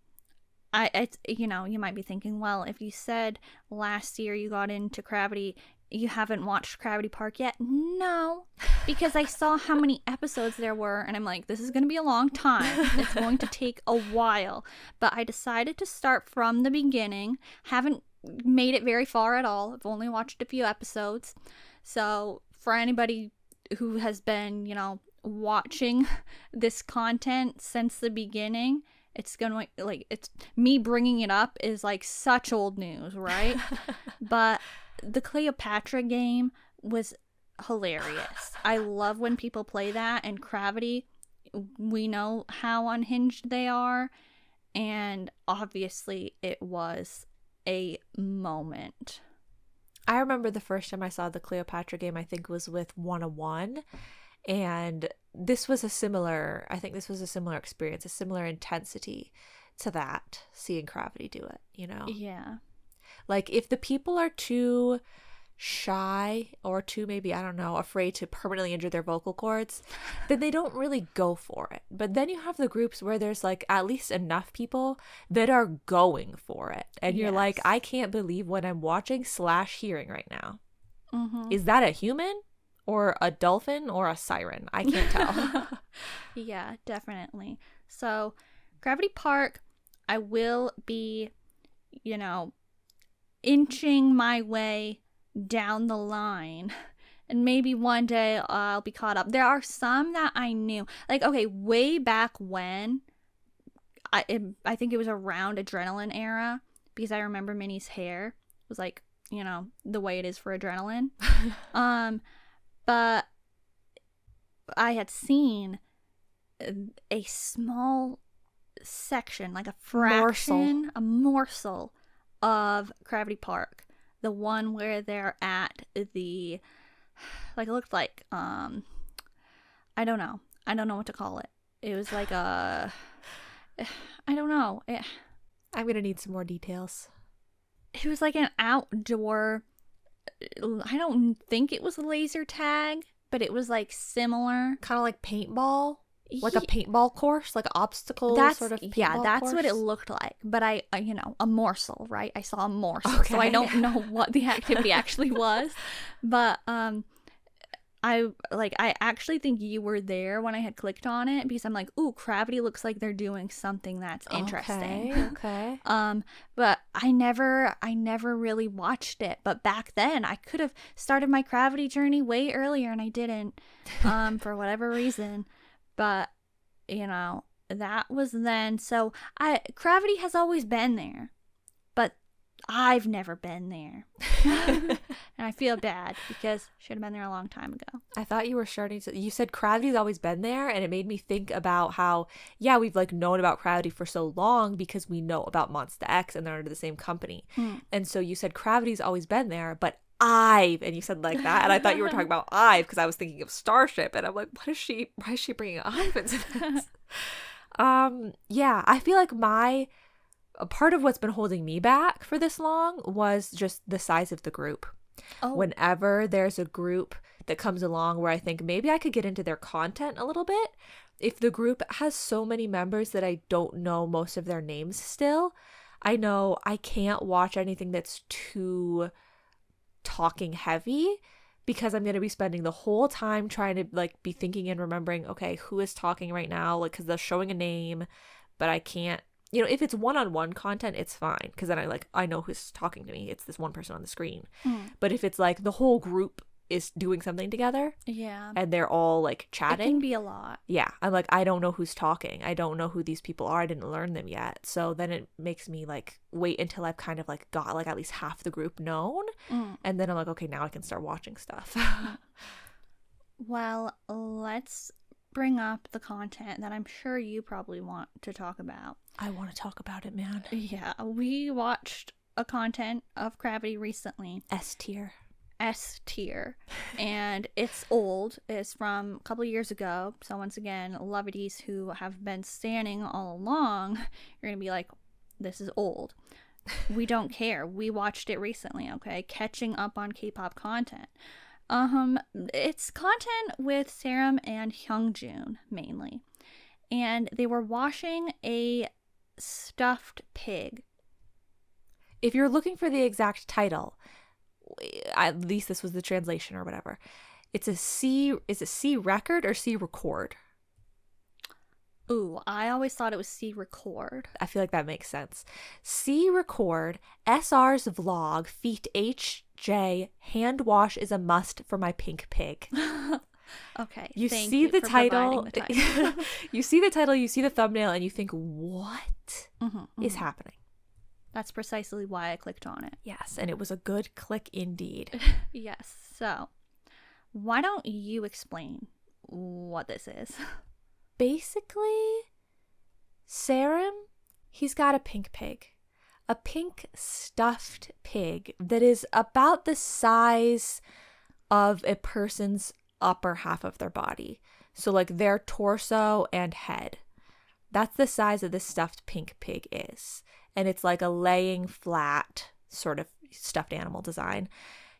you might be thinking, well, if you said last year you got into CRAVITY, you haven't watched CRAVITY Park yet? No, because I saw how many episodes there were, and I'm like, this is going to be a long time. It's going to take a while. But I decided to start from the beginning. Haven't made it very far at all. I've only watched a few episodes. So for anybody who has been, watching this content since the beginning, it's gonna it's me bringing it up is like such old news, right? But the Cleopatra game was hilarious. I love when people play that, and CRAVITY, we know how unhinged they are, and obviously it was a moment. I remember the first time I saw the Cleopatra game, I think was with 101, and this was a similar experience, a similar intensity to that, seeing CRAVITY do it, Yeah. Like if the people are too shy or too, maybe, I don't know, afraid to permanently injure their vocal cords, then they don't really go for it. But then you have the groups where there's like at least enough people that are going for it, and you're like, I can't believe what I'm watching / hearing right now. Is that a human or a dolphin or a siren? I can't tell. Yeah, definitely. So CRAVITY Park, I will be, inching my way down the line, and maybe one day I'll be caught up. There are some that I knew, like, okay, way back when, I think it was around Adrenaline era, because I remember Minnie's hair was like, the way it is for Adrenaline. But I had seen a small section, like a fraction, a morsel of CRAVITY Park, the one where they're at the, like, it looked like, I don't know what to call it. It was like I don't know. I'm gonna need some more details. It was like an outdoor, I don't think it was a laser tag, but it was like similar, kind of like paintball. Like a paintball course, like an obstacle sort of paintball that's course? what it looked like. But I a morsel, right? I saw a morsel, okay. So I don't know what the activity actually was. But I actually think you were there when I had clicked on it, because I'm like, ooh, CRAVITY looks like they're doing something that's interesting. Okay. But I never really watched it. But back then, I could have started my CRAVITY journey way earlier, and I didn't, for whatever reason. But, that was then. So CRAVITY has always been there, but I've never been there. And I feel bad because should have been there a long time ago. I thought you were starting to, you said CRAVITY's always been there, and it made me think about how, yeah, we've like known about CRAVITY for so long because we know about Monsta X and they're under the same company. And so you said CRAVITY's always been there, but IVE, and you said like that, and I thought you were talking about IVE because I was thinking of Starship, and I'm like, why is she bringing IVE into this? Yeah, I feel like a part of what's been holding me back for this long was just the size of the group. Oh. Whenever there's a group that comes along where I think maybe I could get into their content a little bit, if the group has so many members that I don't know most of their names still, I know I can't watch anything that's too talking heavy because I'm going to be spending the whole time trying to like be thinking and remembering, okay, who is talking right now? Like, because they're showing a name, but I can't. If it's one-on-one content, it's fine because then I know who's talking to me. It's this one person on the screen. But if it's like the whole group is doing something together, yeah, and they're all like chatting, it can be a lot. Yeah, I'm like, I don't know who's talking. I don't know who these people are. I didn't learn them yet. So then it makes me like wait until I've kind of like got like at least half the group known, and then I'm like, okay, now I can start watching stuff. Well, let's bring up the content that I'm sure you probably want to talk about. I want to talk about it, man. Yeah, we watched a content of CRAVITY recently. S tier. And it's old. It's from a couple of years ago. So once again, lovities who have been standing all along, you're going to be like, this is old. We don't care. We watched it recently, okay? Catching up on K-pop content. It's content with Serum and Hyungjun mainly. And they were washing a stuffed pig. If you're looking for the exact title, at least this was the translation or whatever. Is it C record or C record? Ooh, I always thought it was C record. I feel like that makes sense. C record, SR's vlog, feat HJ, hand wash is a must for my pink pig. Okay. You see the title. You see the title, you see the thumbnail, and you think, what is happening? That's precisely why I clicked on it. Yes, and it was a good click indeed. Yes. So, why don't you explain what this is? Basically, Serum, he's got a pink pig. A pink stuffed pig that is about the size of a person's upper half of their body. So like their torso and head. That's the size of this stuffed pink pig is. And it's like a laying flat sort of stuffed animal design.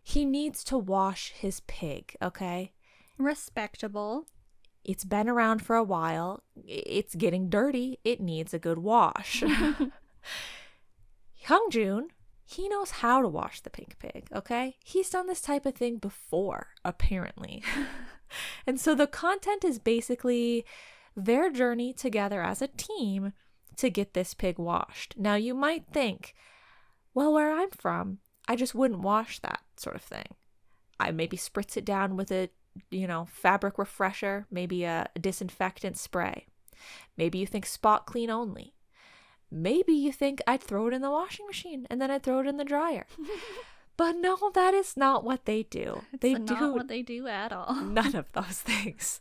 He needs to wash his pig, okay? Respectable. It's been around for a while. It's getting dirty. It needs a good wash. Hyungjun, he knows how to wash the pink pig, okay? He's done this type of thing before, apparently. And so the content is basically their journey together as a team to get this pig washed. Now, you might think, well, where I'm from, I just wouldn't wash that sort of thing. I maybe spritz it down with a, fabric refresher, maybe a disinfectant spray. Maybe you think spot clean only. Maybe you think I'd throw it in the washing machine and then I'd throw it in the dryer. But no, that is not what they do. It's not what they do at all. None of those things.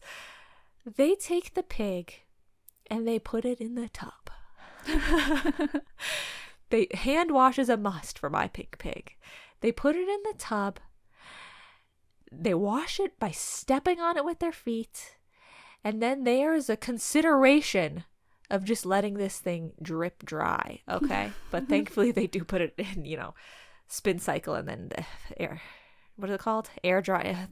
They take the pig and they put it in the tub. Hand wash is a must for my pink pig. They put it in the tub. They wash it by stepping on it with their feet. And then there's a consideration of just letting this thing drip dry, okay? But thankfully they do put it in, spin cycle and then the air. What is it called? Air dry,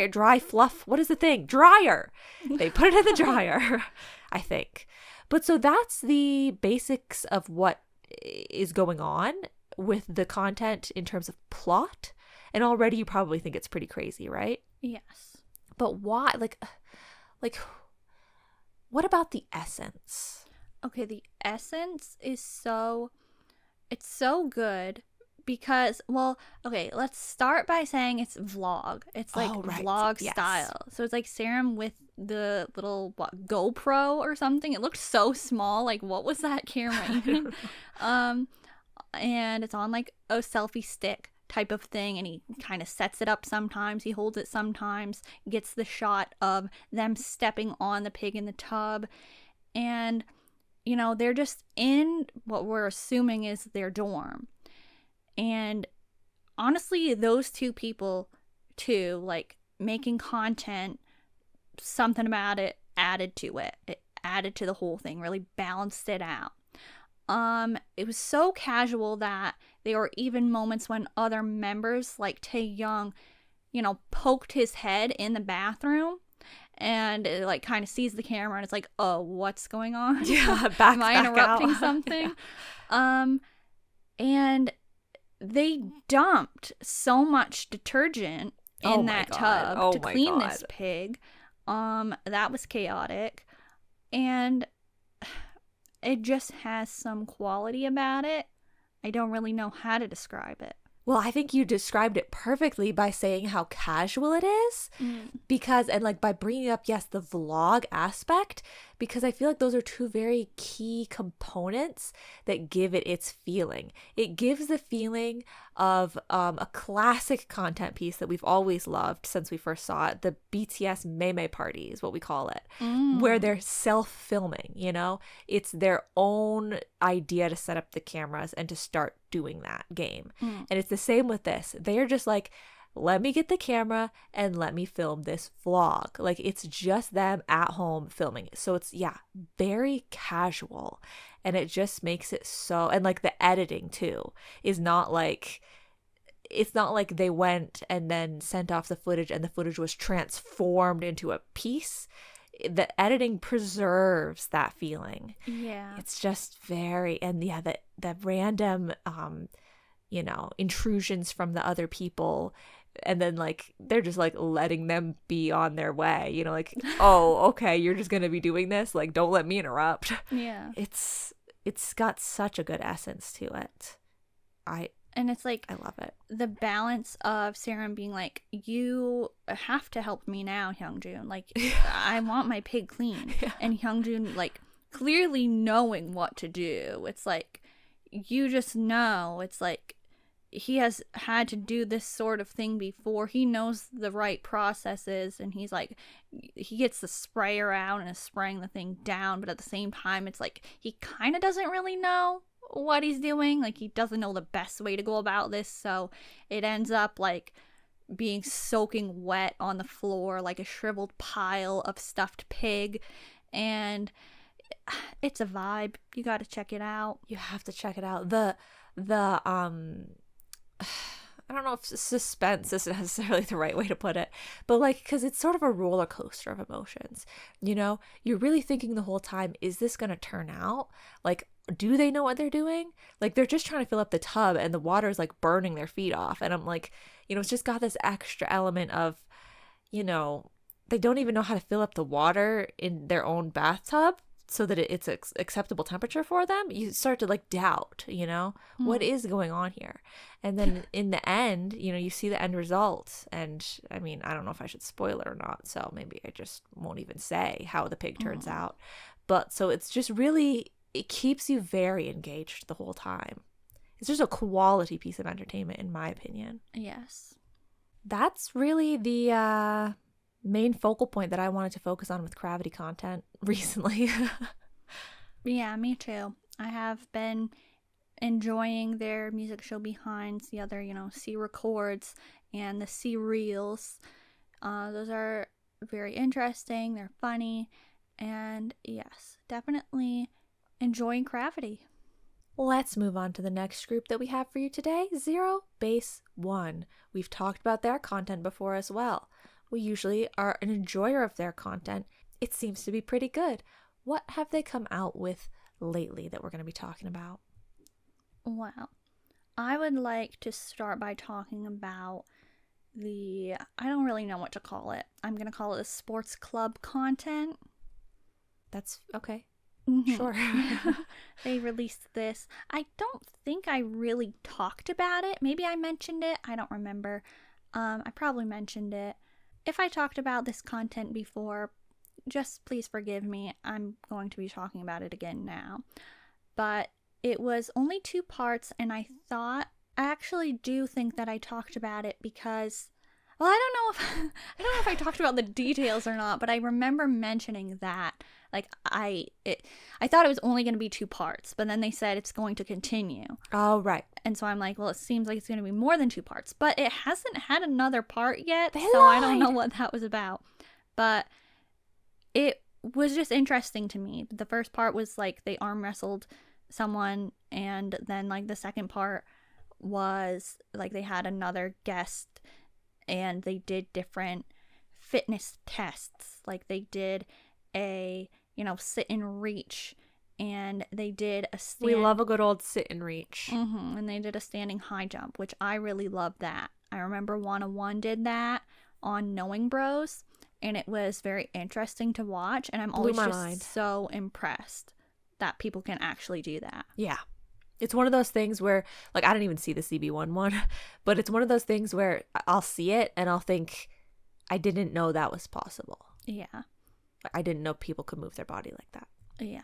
dry fluff. What is the thing? Dryer. They put it in the dryer, I think. But so that's the basics of what is going on with the content in terms of plot. And already you probably think it's pretty crazy, right? Yes. But why? Like, what about the essence? Okay, the essence is it's so good because, well, okay, let's start by saying it's vlog. It's like right. vlog Yes. style. So it's like Serum with the little GoPro or something. It looked so small. Like, what was that camera even? And it's on like a selfie stick type of thing, and he kind of sets it up sometimes, he holds it sometimes, gets the shot of them stepping on the pig in the tub, and you know, they're just in what we're assuming is their dorm. And honestly, those two people too, like making content, something about it added to it. It added to the whole thing, really balanced it out. It was so casual that there were even moments when other members, like Taeyoung, you know, poked his head in the bathroom, and it like kind of sees the camera and it's like, oh, what's going on? Yeah, am I interrupting out. something? And they dumped so much detergent in that tub to clean this pig. That was chaotic, and it just has some quality about it. I don't really know how to describe it. Well, I think you described it perfectly by saying how casual it is. Because, and like by bringing up, yes, the vlog aspect, because I feel like those are two very key components that give it its feeling. It gives the feeling of a classic content piece that we've always loved since we first saw it, the BTS Meme Party is what we call it, where they're self-filming, you know? It's their own idea to set up the cameras and to start doing that game. And it's the same with this. They're just like, let me get the camera and let me film this vlog. Like, it's just them at home filming. So it's, yeah, very casual. And it just makes it so, and like the editing too is not like, it's not like they went and then sent off the footage and the footage was transformed into a piece. The editing preserves that feeling. Yeah. It's just very, and yeah, the random, you know, intrusions from the other people. And then like they're just like letting them be on their way, you know, like, oh, okay, you're just gonna be doing this, like don't let me interrupt. Yeah. It's got such a good essence to it. And it's like, I love it. The balance of Serum being like, you have to help me now, Hyungjun. Like, I want my pig clean. Yeah. And Hyungjun, like, clearly knowing what to do. It's like, you just know. It's like, he has had to do this sort of thing before. He knows the right processes, and he's like, he gets the sprayer out and is spraying the thing down, but at the same time, it's like, he kind of doesn't really know what he's doing. Like, he doesn't know the best way to go about this, so it ends up like being soaking wet on the floor like a shriveled pile of stuffed pig, and it's a vibe. You got to check it out. You have to check it out. I don't know if suspense is necessarily the right way to put it, but like, because it's sort of a roller coaster of emotions, you know? You're really thinking the whole time, is this going to turn out? Like, do they know what they're doing? Like, they're just trying to fill up the tub and the water is like burning their feet off. And I'm like, you know, it's just got this extra element of, you know, they don't even know how to fill up the water in their own bathtub so that it's acceptable temperature for them. You start to like doubt, you know, what is going on here? And then in the end, you know, you see the end result. And I mean, I don't know if I should spoil it or not, so maybe I just won't even say how the pig turns out. But so it's just really, it keeps you very engaged the whole time. It's just a quality piece of entertainment, in my opinion. Yes. That's really the main focal point that I wanted to focus on with CRAVITY content recently. Yeah, me too. I have been enjoying their music show behinds, the other, you know, C Records and the C Reels. Those are very interesting. They're funny. And yes, definitely enjoying CRAVITY. Let's move on to the next group that we have for you today, ZEROBASEONE. We've talked about their content before as well. We usually are an enjoyer of their content. It seems to be pretty good. What have they come out with lately that we're going to be talking about? Well, I would like to start by talking about I don't really know what to call it. I'm going to call it the sports club content. That's okay. Mm-hmm. Sure. they released this. I don't think I really talked about it. Maybe I mentioned it. I don't remember. I probably mentioned it. If I talked about this content before, just please forgive me. I'm going to be talking about it again now. But it was only 2 parts, and I actually do think that I talked about it because, well, I don't know if I talked about the details or not, but I remember mentioning that. Like, I thought it was only going to be 2 parts, but then they said it's going to continue. Oh, right. And so I'm like, well, it seems like it's going to be more than 2 parts, but it hasn't had another part yet, They so lied. I don't know what that was about. But it was just interesting to me. The first part was like they arm wrestled someone, and then like the second part was like they had another guest and they did different fitness tests. Like they did a, sit and reach, and they did a We love a good old sit and reach. and they did a standing high jump, which I really loved that. I remember 101 did that on Knowing Bros, and it was very interesting to watch, and I'm always just so impressed that people can actually do that. Yeah. It's one of those things where, like, I didn't even see the ZB1 one, but it's one of those things where I'll see it and I'll think, I didn't know that was possible. Yeah. I didn't know people could move their body like that. Yeah.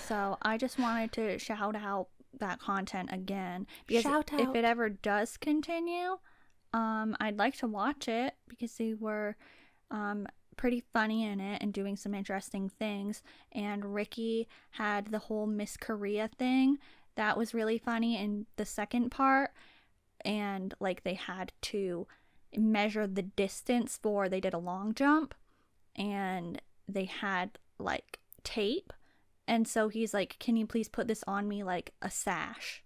So I just wanted to shout out that content again. Because Shout out. if it ever does continue, I'd like to watch it because they were pretty funny in it and doing some interesting things. And Ricky had the whole Miss Korea thing. That was really funny in the second part. And like they had to measure the distance they did a long jump, and they had like tape. And so he's like, can you please put this on me like a sash?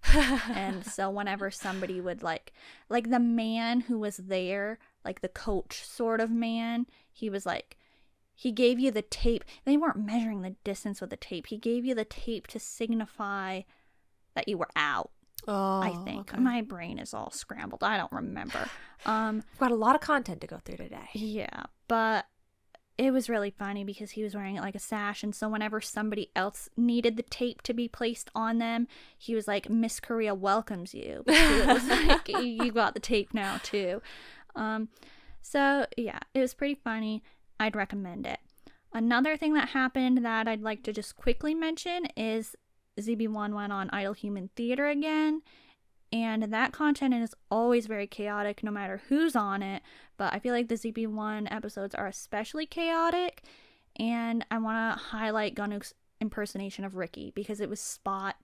And so whenever somebody would like the man who was there, like the coach sort of man, he was like, he gave you the tape. They weren't measuring the distance with the tape. He gave you the tape to signify that you were out. Oh, I think. okay. My brain is all scrambled. I don't remember. We've got a lot of content to go through today. Yeah, but it was really funny because he was wearing it like a sash, and so whenever somebody else needed the tape to be placed on them, he was like, Miss Korea welcomes you. It was like, you got the tape now too. So yeah, it was pretty funny. I'd recommend it. Another thing that happened that I'd like to just quickly mention is ZB1 went on Idle Human Theater again, and that content is always very chaotic no matter who's on it, but I feel like the ZB1 episodes are especially chaotic, and I want to highlight Gunuk's impersonation of Ricky because it was spot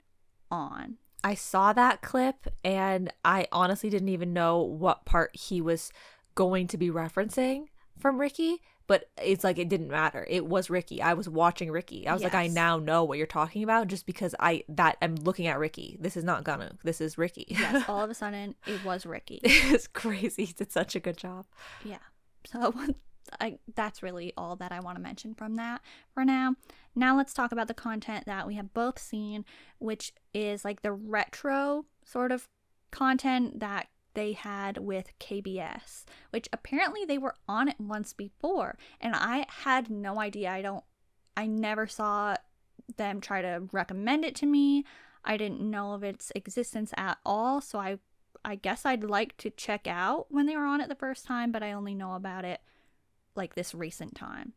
on. I saw that clip and I honestly didn't even know what part he was going to be referencing from Ricky, but it's like it didn't matter. It was Ricky. I was watching Ricky. I was like, I now know what you're talking about just because I'm looking at Ricky. This is not Gunuk. This is Ricky. Yes, all of a sudden it was Ricky. It's crazy. He did such a good job. Yeah. So that's really all that I want to mention from that for now. Now let's talk about the content that we have both seen, which is like the retro sort of content that they had with KBS, which apparently they were on it once before, and I had no idea. I never saw them try to recommend it to me. I didn't know of its existence at all, so I guess I'd like to check out when they were on it the first time, but I only know about it like this recent time.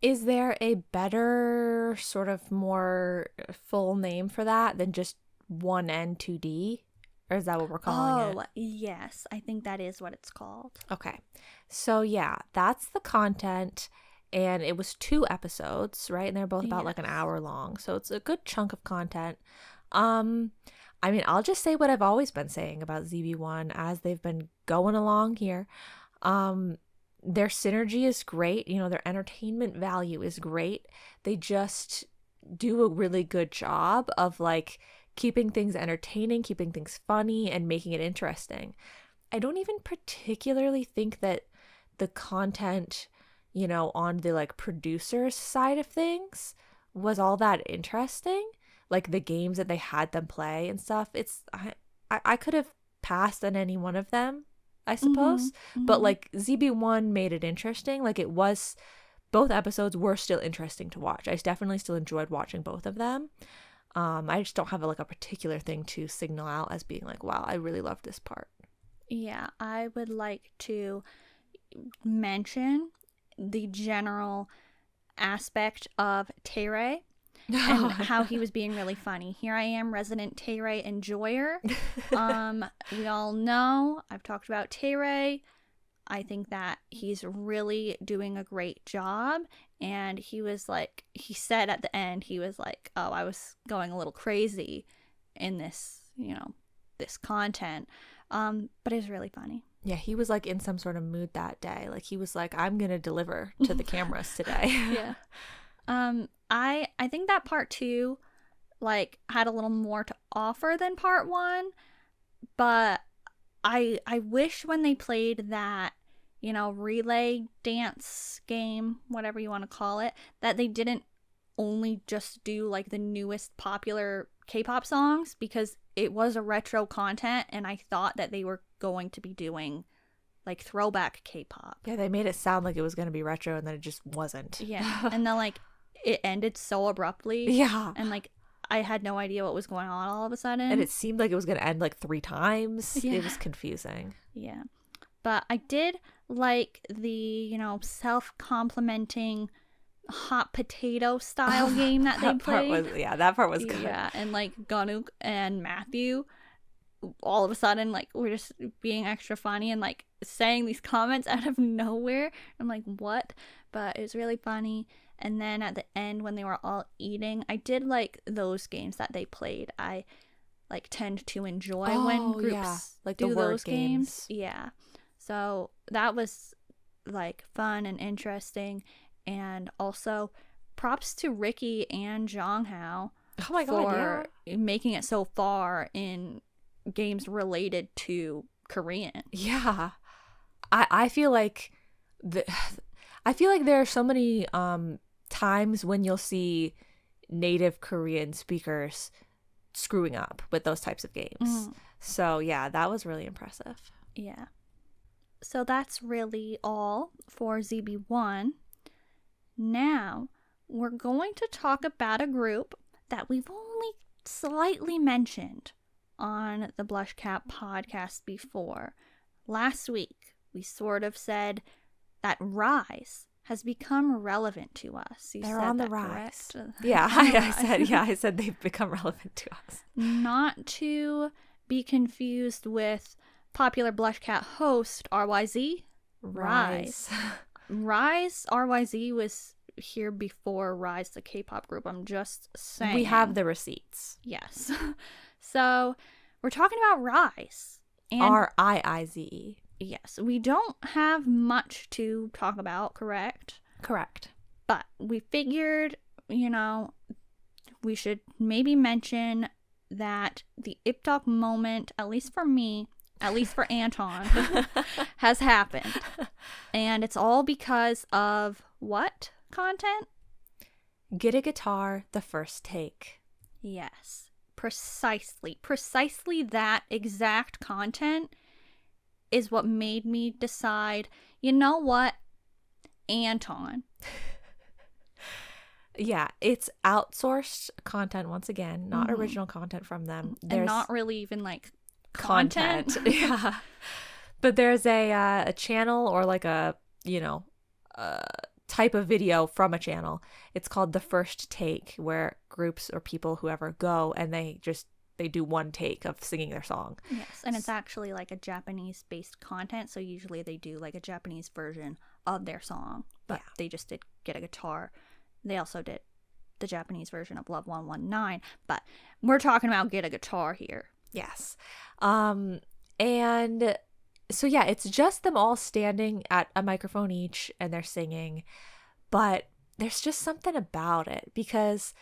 Is there a better sort of more full name for that than just 1N2D? Or is that what we're calling it? Oh, yes. I think that is what it's called. Okay. So, yeah, that's the content. And it was 2 episodes, right? And they're both about like an hour long. So it's a good chunk of content. I mean, I'll just say what I've always been saying about ZB1 as they've been going along here. Their synergy is great. You know, their entertainment value is great. They just do a really good job of like keeping things entertaining, keeping things funny, and making it interesting. I don't even particularly think that the content, you know, on the like producers side of things was all that interesting. Like the games that they had them play and stuff. I could have passed on any one of them, I suppose. But like ZB1 made it interesting. Like it was, both episodes were still interesting to watch. I definitely still enjoyed watching both of them. I just don't have a particular thing to signal out as being like, wow, I really love this part. Yeah, I would like to mention the general aspect of Tay-Ray and how he was being really funny. Here I am, resident Tay-Ray enjoyer. We all know I've talked about Tay-Ray. I think that he's really doing a great job. And he was like, he said at the end, he was like, oh, I was going a little crazy in this, this content. But it was really funny. Yeah, he was like in some sort of mood that day. Like he was like, I'm gonna deliver to the cameras today. Yeah. I think that part 2 had a little more to offer than part 1, but I wish when they played that, relay dance game, whatever you want to call it, that they didn't only just do the newest popular K-pop songs, because it was a retro content and I thought that they were going to be doing throwback K-pop. Yeah, they made it sound like it was going to be retro and then it just wasn't. Yeah. And then it ended so abruptly. Yeah. And I had no idea what was going on all of a sudden. And it seemed like it was going to end 3 times. Yeah. It was confusing. Yeah. But I did like the, self-complimenting hot potato style game that they played. That part was good. Yeah. And Ganuk and Matthew all of a sudden we're just being extra funny and saying these comments out of nowhere. I'm like, what? But it was really funny. And then at the end when they were all eating, I did like those games that they played. I tend to enjoy when groups do those games. Yeah. So that was fun and interesting. And also props to Ricky and Jonghao for making it so far in games related to Korean. Yeah. I feel like there are so many times when you'll see native Korean speakers screwing up with those types of games. Mm. So yeah, that was really impressive. Yeah. So that's really all for ZB1. Now we're going to talk about a group that we've only slightly mentioned on the BlushCat podcast before. Last week, we sort of said that RIIZE has become relevant to us. They're on the rise. Yeah, I said they've become relevant to us. Not to be confused with popular BlushCat host RIIZE. RIIZE. RIIZE, RIIZE was here before RIIZE, the K-pop group. I'm just saying. We have the receipts. Yes. So we're talking about RIIZE. RIIZE. Yes. We don't have much to talk about, correct? Correct. But we figured, we should maybe mention that the IPTOK moment, at least for me, at least for Anton, has happened. And it's all because of what content? Get a Guitar, the first take. Yes, precisely that exact content is what made me decide, you know what, Anton. Yeah, it's outsourced content once again, not original content from them. And not really even content. Yeah. But there's a channel or a type of video from a channel. It's called The First Take, where groups or people, whoever, go and they do one take of singing their song. Yes, and it's actually a Japanese-based content, so usually they do a Japanese version of their song, but they just did Get a Guitar. They also did the Japanese version of Love 119, but we're talking about Get a Guitar here. Yes. And so yeah, it's just them all standing at a microphone each and they're singing, but there's just something about it because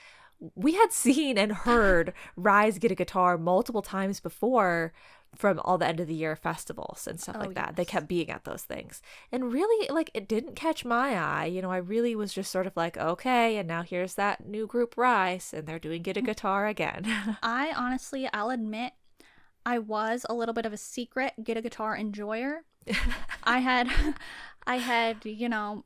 we had seen and heard RIIZE Get a Guitar multiple times before from all the end of the year festivals and stuff that. Yes. They kept being at those things. And really, it didn't catch my eye. I really was just sort of okay, and now here's that new group RIIZE, and they're doing Get a Guitar again. I'll admit, I was a little bit of a secret Get a Guitar enjoyer. I had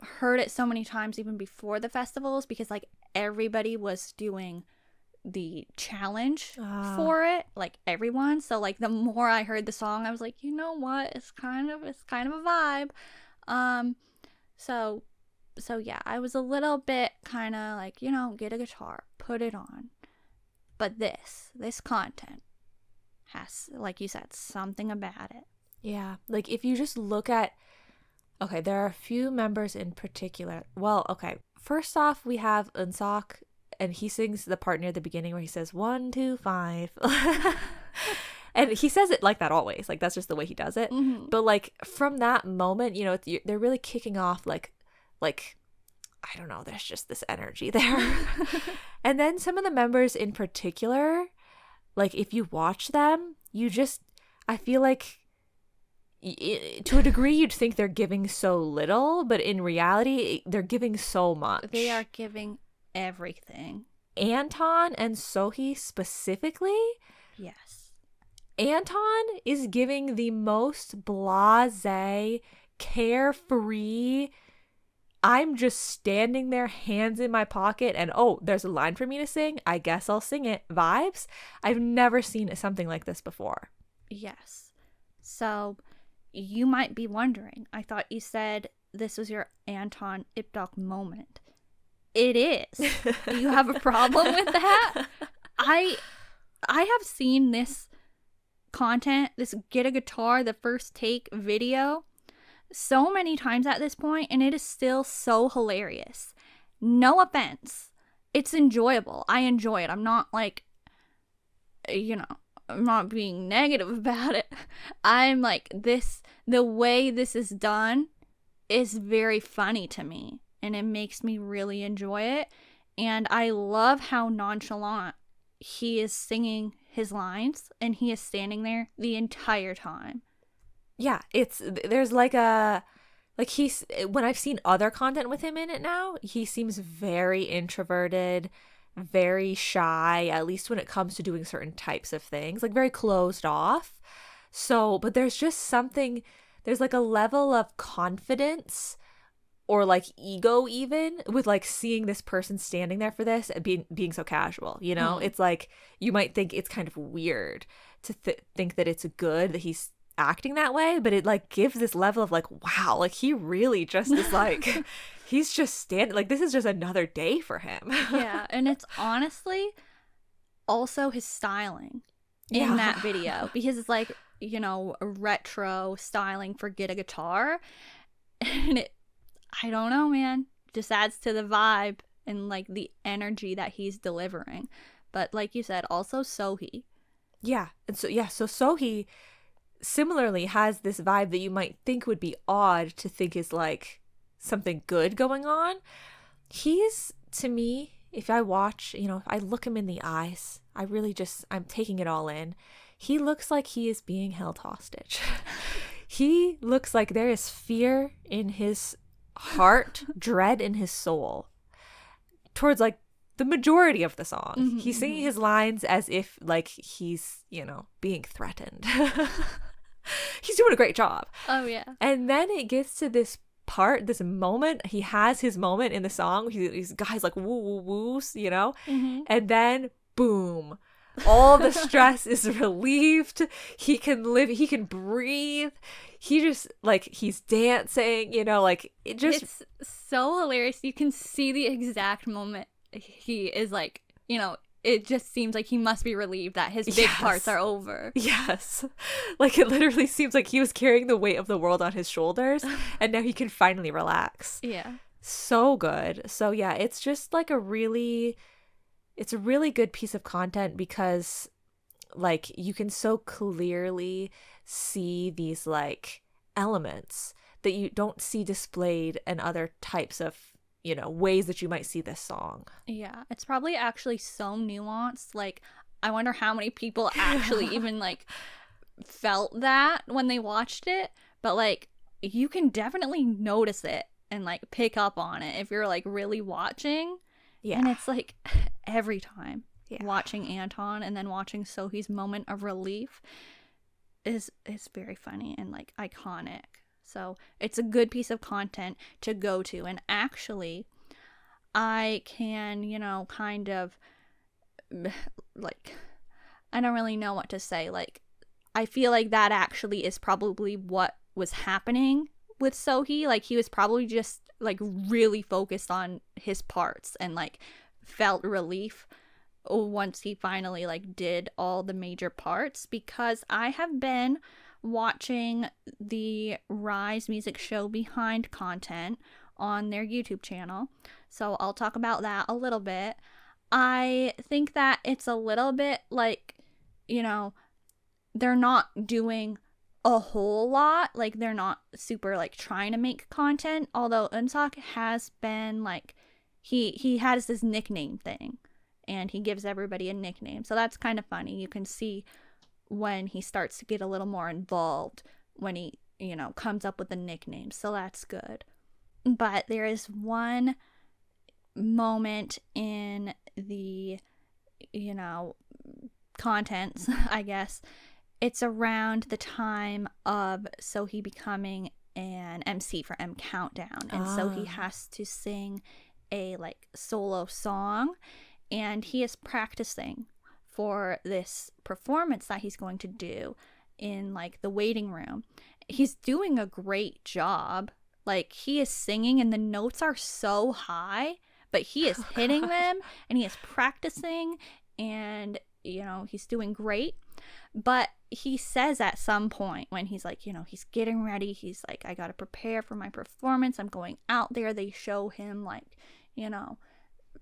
heard it so many times even before the festivals because everybody was doing the challenge for it, like everyone. So like the more I heard the song, I was like, you know what, it's kind of a vibe. So yeah, I was a little bit kind of like, you know, get a guitar, put it on. But this content has, like you said, something about it. Yeah, like if you just look at, okay, there are a few members in particular. Well, okay, first off, we have Unsok, and he sings the part near the beginning where he says 1, 2, 5. And he says it like that always. Like, that's just the way he does it. Mm-hmm. But like from that moment, you know, they're really kicking off like I don't know, there's just this energy there. And then some of the members in particular, like if you watch them, I feel like to a degree you'd think they're giving so little, but in reality they're giving so much. They are giving everything. Anton and Sohee specifically, yes, Anton is giving the most blasé, carefree, I'm just standing there, hands in my pocket, and oh, there's a line for me to sing, I guess I'll sing it vibes. I've never seen something like this before. Yes. So you might be wondering, I thought you said this was your Anton Ipdok moment. It is. Do you have a problem with that? I have seen this content, this Get a Guitar, the first take video, so many times at this point, and it is still so hilarious. No offense. It's enjoyable. I enjoy it. I'm not like, you know, I'm not being negative about it. I'm like, the way this is done is very funny to me, and it makes me really enjoy it. And I love how nonchalant he is singing his lines, and he is standing there the entire time. Yeah, there's he's, when I've seen other content with him in it now, he seems very introverted, very shy, at least when it comes to doing certain types of things, like very closed off. So, but there's just something, there's like a level of confidence or like ego even with like seeing this person standing there for this and being so casual, you know? It's like, you might think it's kind of weird to think that it's good that he's acting that way, but it like gives this level of like, wow, like he really just is like he's just standing, like this is just another day for him. Yeah, and it's honestly also his styling in that video, because it's like, you know, a retro styling for Get a Guitar, and it, I don't know, man, just adds to the vibe and like the energy that he's delivering. But like you said, also Sohee. Yeah, and so Sohee similarly has this vibe that you might think would be odd to think is like something good going on. He's, to me, if I watch, you know, if I look him in the eyes, I'm taking it all in. He looks like he is being held hostage. He looks like there is fear in his heart, dread in his soul towards like the majority of the song. Mm-hmm, he's singing his lines as if like he's, you know, being threatened. He's doing a great job. Oh yeah. And then it gets to this part, this moment. He has his moment in the song. These guys like woo woo woos, you know. Mm-hmm. And then boom, all the stress is relieved. He can breathe. He just like, he's dancing, you know, like it just, it's so hilarious. You can see the exact moment he is like, you know, it just seems like he must be relieved that his big parts are over. Yes. Like it literally seems like he was carrying the weight of the world on his shoulders and now he can finally relax. Yeah. So good. So yeah, it's just like it's a really good piece of content because like you can so clearly see these like elements that you don't see displayed in other types of, you know, ways that you might see this song. Yeah, it's probably actually so nuanced. Like, I wonder how many people actually even like felt that when they watched it. But like, you can definitely notice it and like pick up on it if you're like really watching. Yeah. And it's like every time watching Anton and then watching Sohee's moment of relief is very funny and like iconic. So it's a good piece of content to go to. And actually, I can, you know, kind of like, I don't really know what to say. Like, I feel like that actually is probably what was happening with Sohee. Like, he was probably just like really focused on his parts and like felt relief once he finally like did all the major parts, because I have been watching the RIIZE music show behind content on their YouTube channel. So I'll talk about that a little bit. I think that it's a little bit like, you know, they're not doing a whole lot. Like, they're not super like trying to make content. Although Eunseok has been like, he has this nickname thing, and he gives everybody a nickname. So that's kind of funny. You can see when he starts to get a little more involved when he, you know, comes up with a nickname. So that's good. But there is one moment in the, you know, contents, I guess. It's around the time of Sohee becoming an MC for M Countdown. And so he has to sing a like solo song, and he is practicing for this performance that he's going to do in like the waiting room. He's doing a great job. Like, he is singing and the notes are so high, but he is hitting them, and he is practicing, and you know, he's doing great. But he says at some point when he's like, you know, he's getting ready, he's like, I gotta prepare for my performance, I'm going out there. They show him like, you know,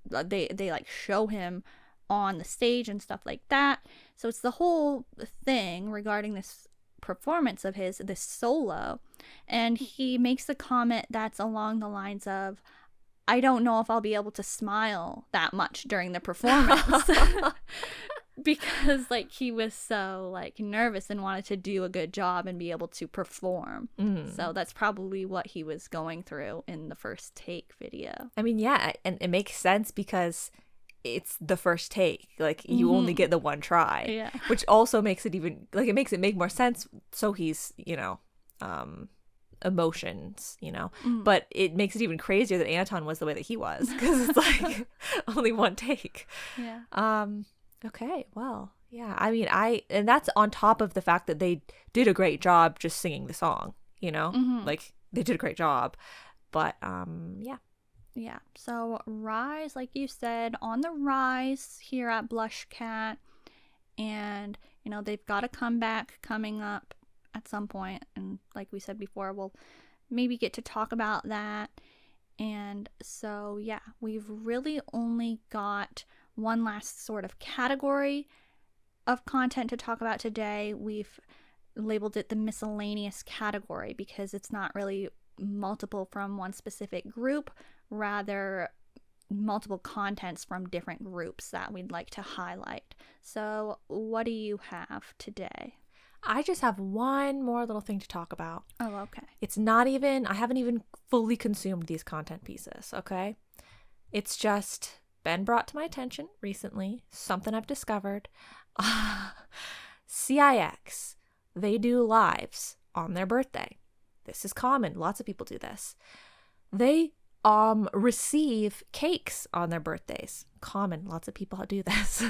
they like show him on the stage and stuff like that. So it's the whole thing regarding this performance of his, this solo. And he makes the comment that's along the lines of, I don't know if I'll be able to smile that much during the performance. Because like he was so like nervous and wanted to do a good job and be able to perform. So that's probably what he was going through in the first take video. I mean, yeah, and it makes sense because it's the first take. Like, you only get the one try. Yeah. Which also makes it even, like, it makes it make more sense. So he's, you know, emotions, you know. But it makes it even crazier that Anton was the way that he was, because it's like only one take. Yeah. Okay, well, yeah. I mean, and that's on top of the fact that they did a great job just singing the song, you know? Like, they did a great job. But, yeah. Yeah. So, RIIZE, like you said, on the rise here at BlushCat. And, you know, they've got a comeback coming up at some point. And like we said before, we'll maybe get to talk about that. And so, yeah, we've really only got one last sort of category of content to talk about today. We've labeled it the miscellaneous category because it's not really multiple from one specific group, rather multiple contents from different groups that we'd like to highlight. So what do you have today? I just have one more little thing to talk about. Oh, okay. It's not even, I haven't even fully consumed these content pieces, okay? It's just been brought to my attention recently, something I've discovered. CIX, they do lives on their birthday. This is common. Lots of people do this. They receive cakes on their birthdays. Common. Lots of people do this.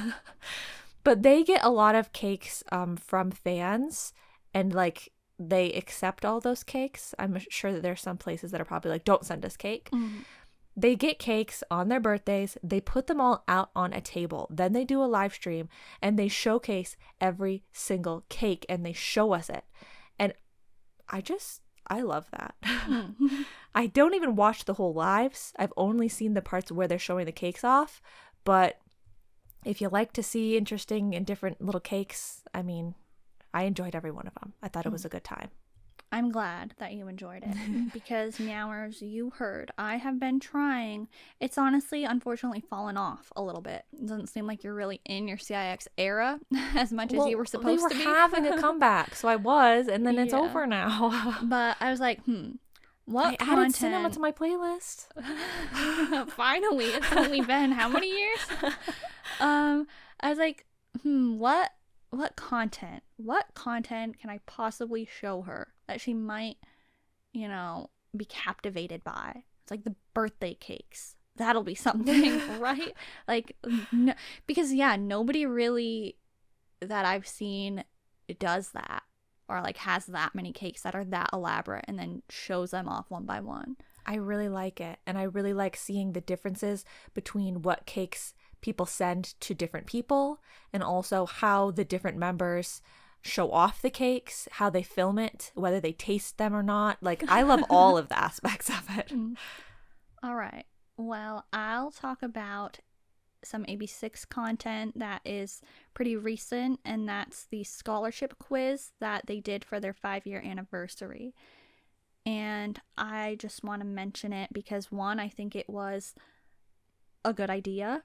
But they get a lot of cakes from fans, and like they accept all those cakes. I'm sure that there's some places that are probably like, don't send us cake. They get cakes on their birthdays. They put them all out on a table. Then they do a live stream and they showcase every single cake and they show us it. And I love that. I don't even watch the whole lives. I've only seen the parts where they're showing the cakes off. But if you like to see interesting and different little cakes, I mean, I enjoyed every one of them. I thought it was a good time. I'm glad that you enjoyed it because Meowers, you heard, I have been trying. It's honestly, unfortunately, fallen off a little bit. It doesn't seem like you're really in your CIX era as much as you were supposed to be. They were having a comeback, so I was, and then it's over now. But I was like, what I added cinema to my playlist. Finally, it's only been how many years? I was like, what content can I possibly show her that she might, you know, be captivated by? It's like the birthday cakes. that'll be something, right? Like, no, because nobody really that I've seen does that, or like has that many cakes that are that elaborate and then shows them off one by one. I really like it. And I really like seeing the differences between what cakes people send to different people, and also how the different members show off the cakes, how they film it, whether they taste them or not. Like, I love all of the aspects of it. All right. Well, I'll talk about some AB6 content that is pretty recent, and that's the scholarship quiz that they did for their 5-year anniversary. And I just want to mention it because, one, I think it was a good idea,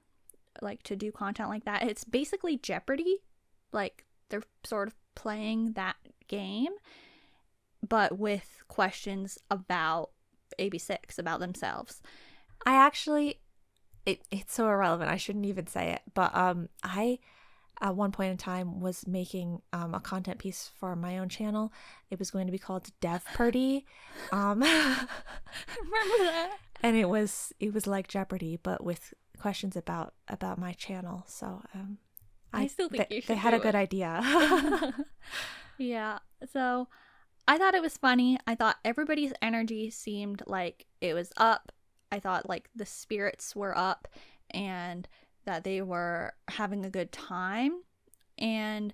like, to do content like that. It's basically Jeopardy. Like, they're sort of playing that game, but with questions about AB6, about themselves. I actually, it's so irrelevant, I shouldn't even say it, but I at one point in time was making a content piece for my own channel. It was going to be called Devparty. Remember that? And it was like Jeopardy, but with questions about my channel. So I still think you should they had a good idea. Yeah. So I thought it was funny. I thought everybody's energy seemed like it was up. I thought like the spirits were up and that they were having a good time. And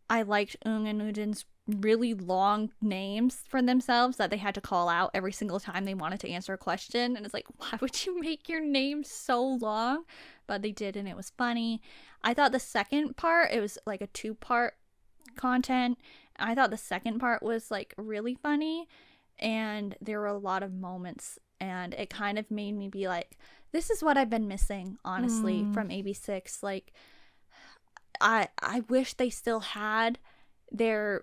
I liked Eun and Ujin's really long names for themselves that they had to call out every single time they wanted to answer a question. And it's like, why would you make your name so long? But they did, and it was funny. I thought the second part, it was like a 2-part content. I thought the second part was like really funny, and there were a lot of moments, and it kind of made me be like, this is what I've been missing, honestly, from AB6. Like, I wish they still had their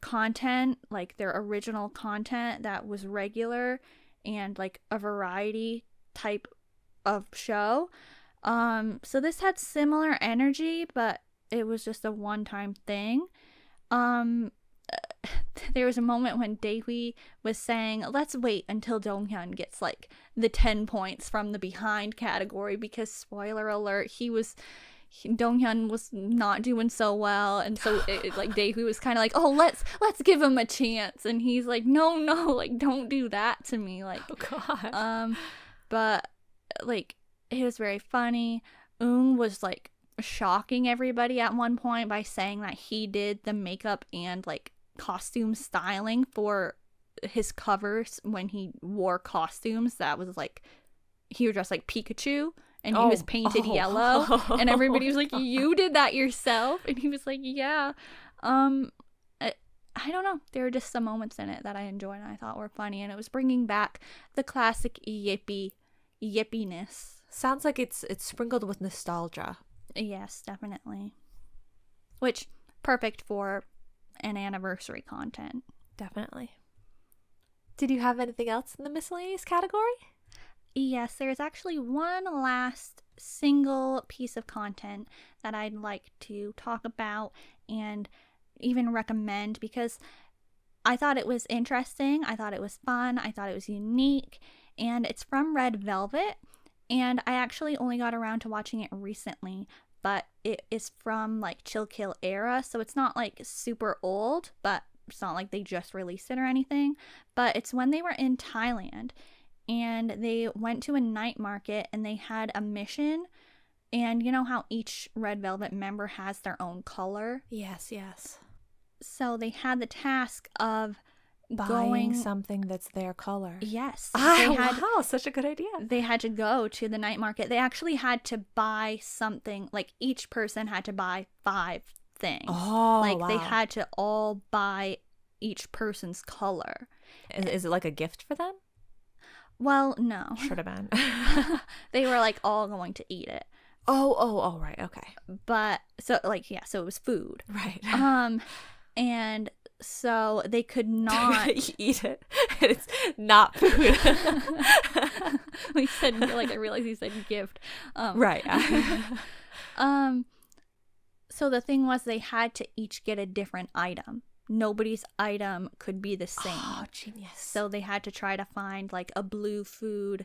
content, like their original content that was regular and like a variety type of show. So this had similar energy, but it was just a one-time thing. There was a moment when Daehui was saying, let's wait until Donghyun gets like the 10 points from the behind category, because spoiler alert, Donghyun was not doing so well, and so like Daehui was kind of like, oh, let's give him a chance, and he's like, no, like, don't do that to me, like, oh god. But like, it was very funny. Eun was like shocking everybody at one point by saying that he did the makeup and like costume styling for his covers when he wore costumes that was like, he was dressed like Pikachu and he was painted yellow, and everybody was like, you did that yourself? And he was like, yeah. I don't know, there were just some moments in it that I enjoyed and I thought were funny, and it was bringing back the classic yippiness. Sounds like it's sprinkled with nostalgia. Yes, definitely. Which, perfect for an anniversary content. Definitely. Did you have anything else in the miscellaneous category? Yes, there's actually one last single piece of content that I'd like to talk about and even recommend, because I thought it was interesting, I thought it was fun, I thought it was unique, and it's from Red Velvet, and I actually only got around to watching it recently, but it is from like Chill Kill era, so it's not like super old, but it's not like they just released it or anything. But it's when they were in Thailand and they went to a night market and they had a mission, and you know how each Red Velvet member has their own color? Yes. So they had the task of buying something that's their color. Yes. Wow, such a good idea. They had to go to the night market. They actually had to buy something, like each person had to buy 5 things. Oh, like wow. They had to all buy each person's color. Is it like a gift for them? Well, no. Should have been. They were like all going to eat it. Oh, right, okay. But so like, yeah, so it was food. Right. And so they could not eat it. It's not food. We said, like, I realized you said gift. Right. So the thing was, they had to each get a different item. Nobody's item could be the same. Oh, genius. So they had to try to find like a blue food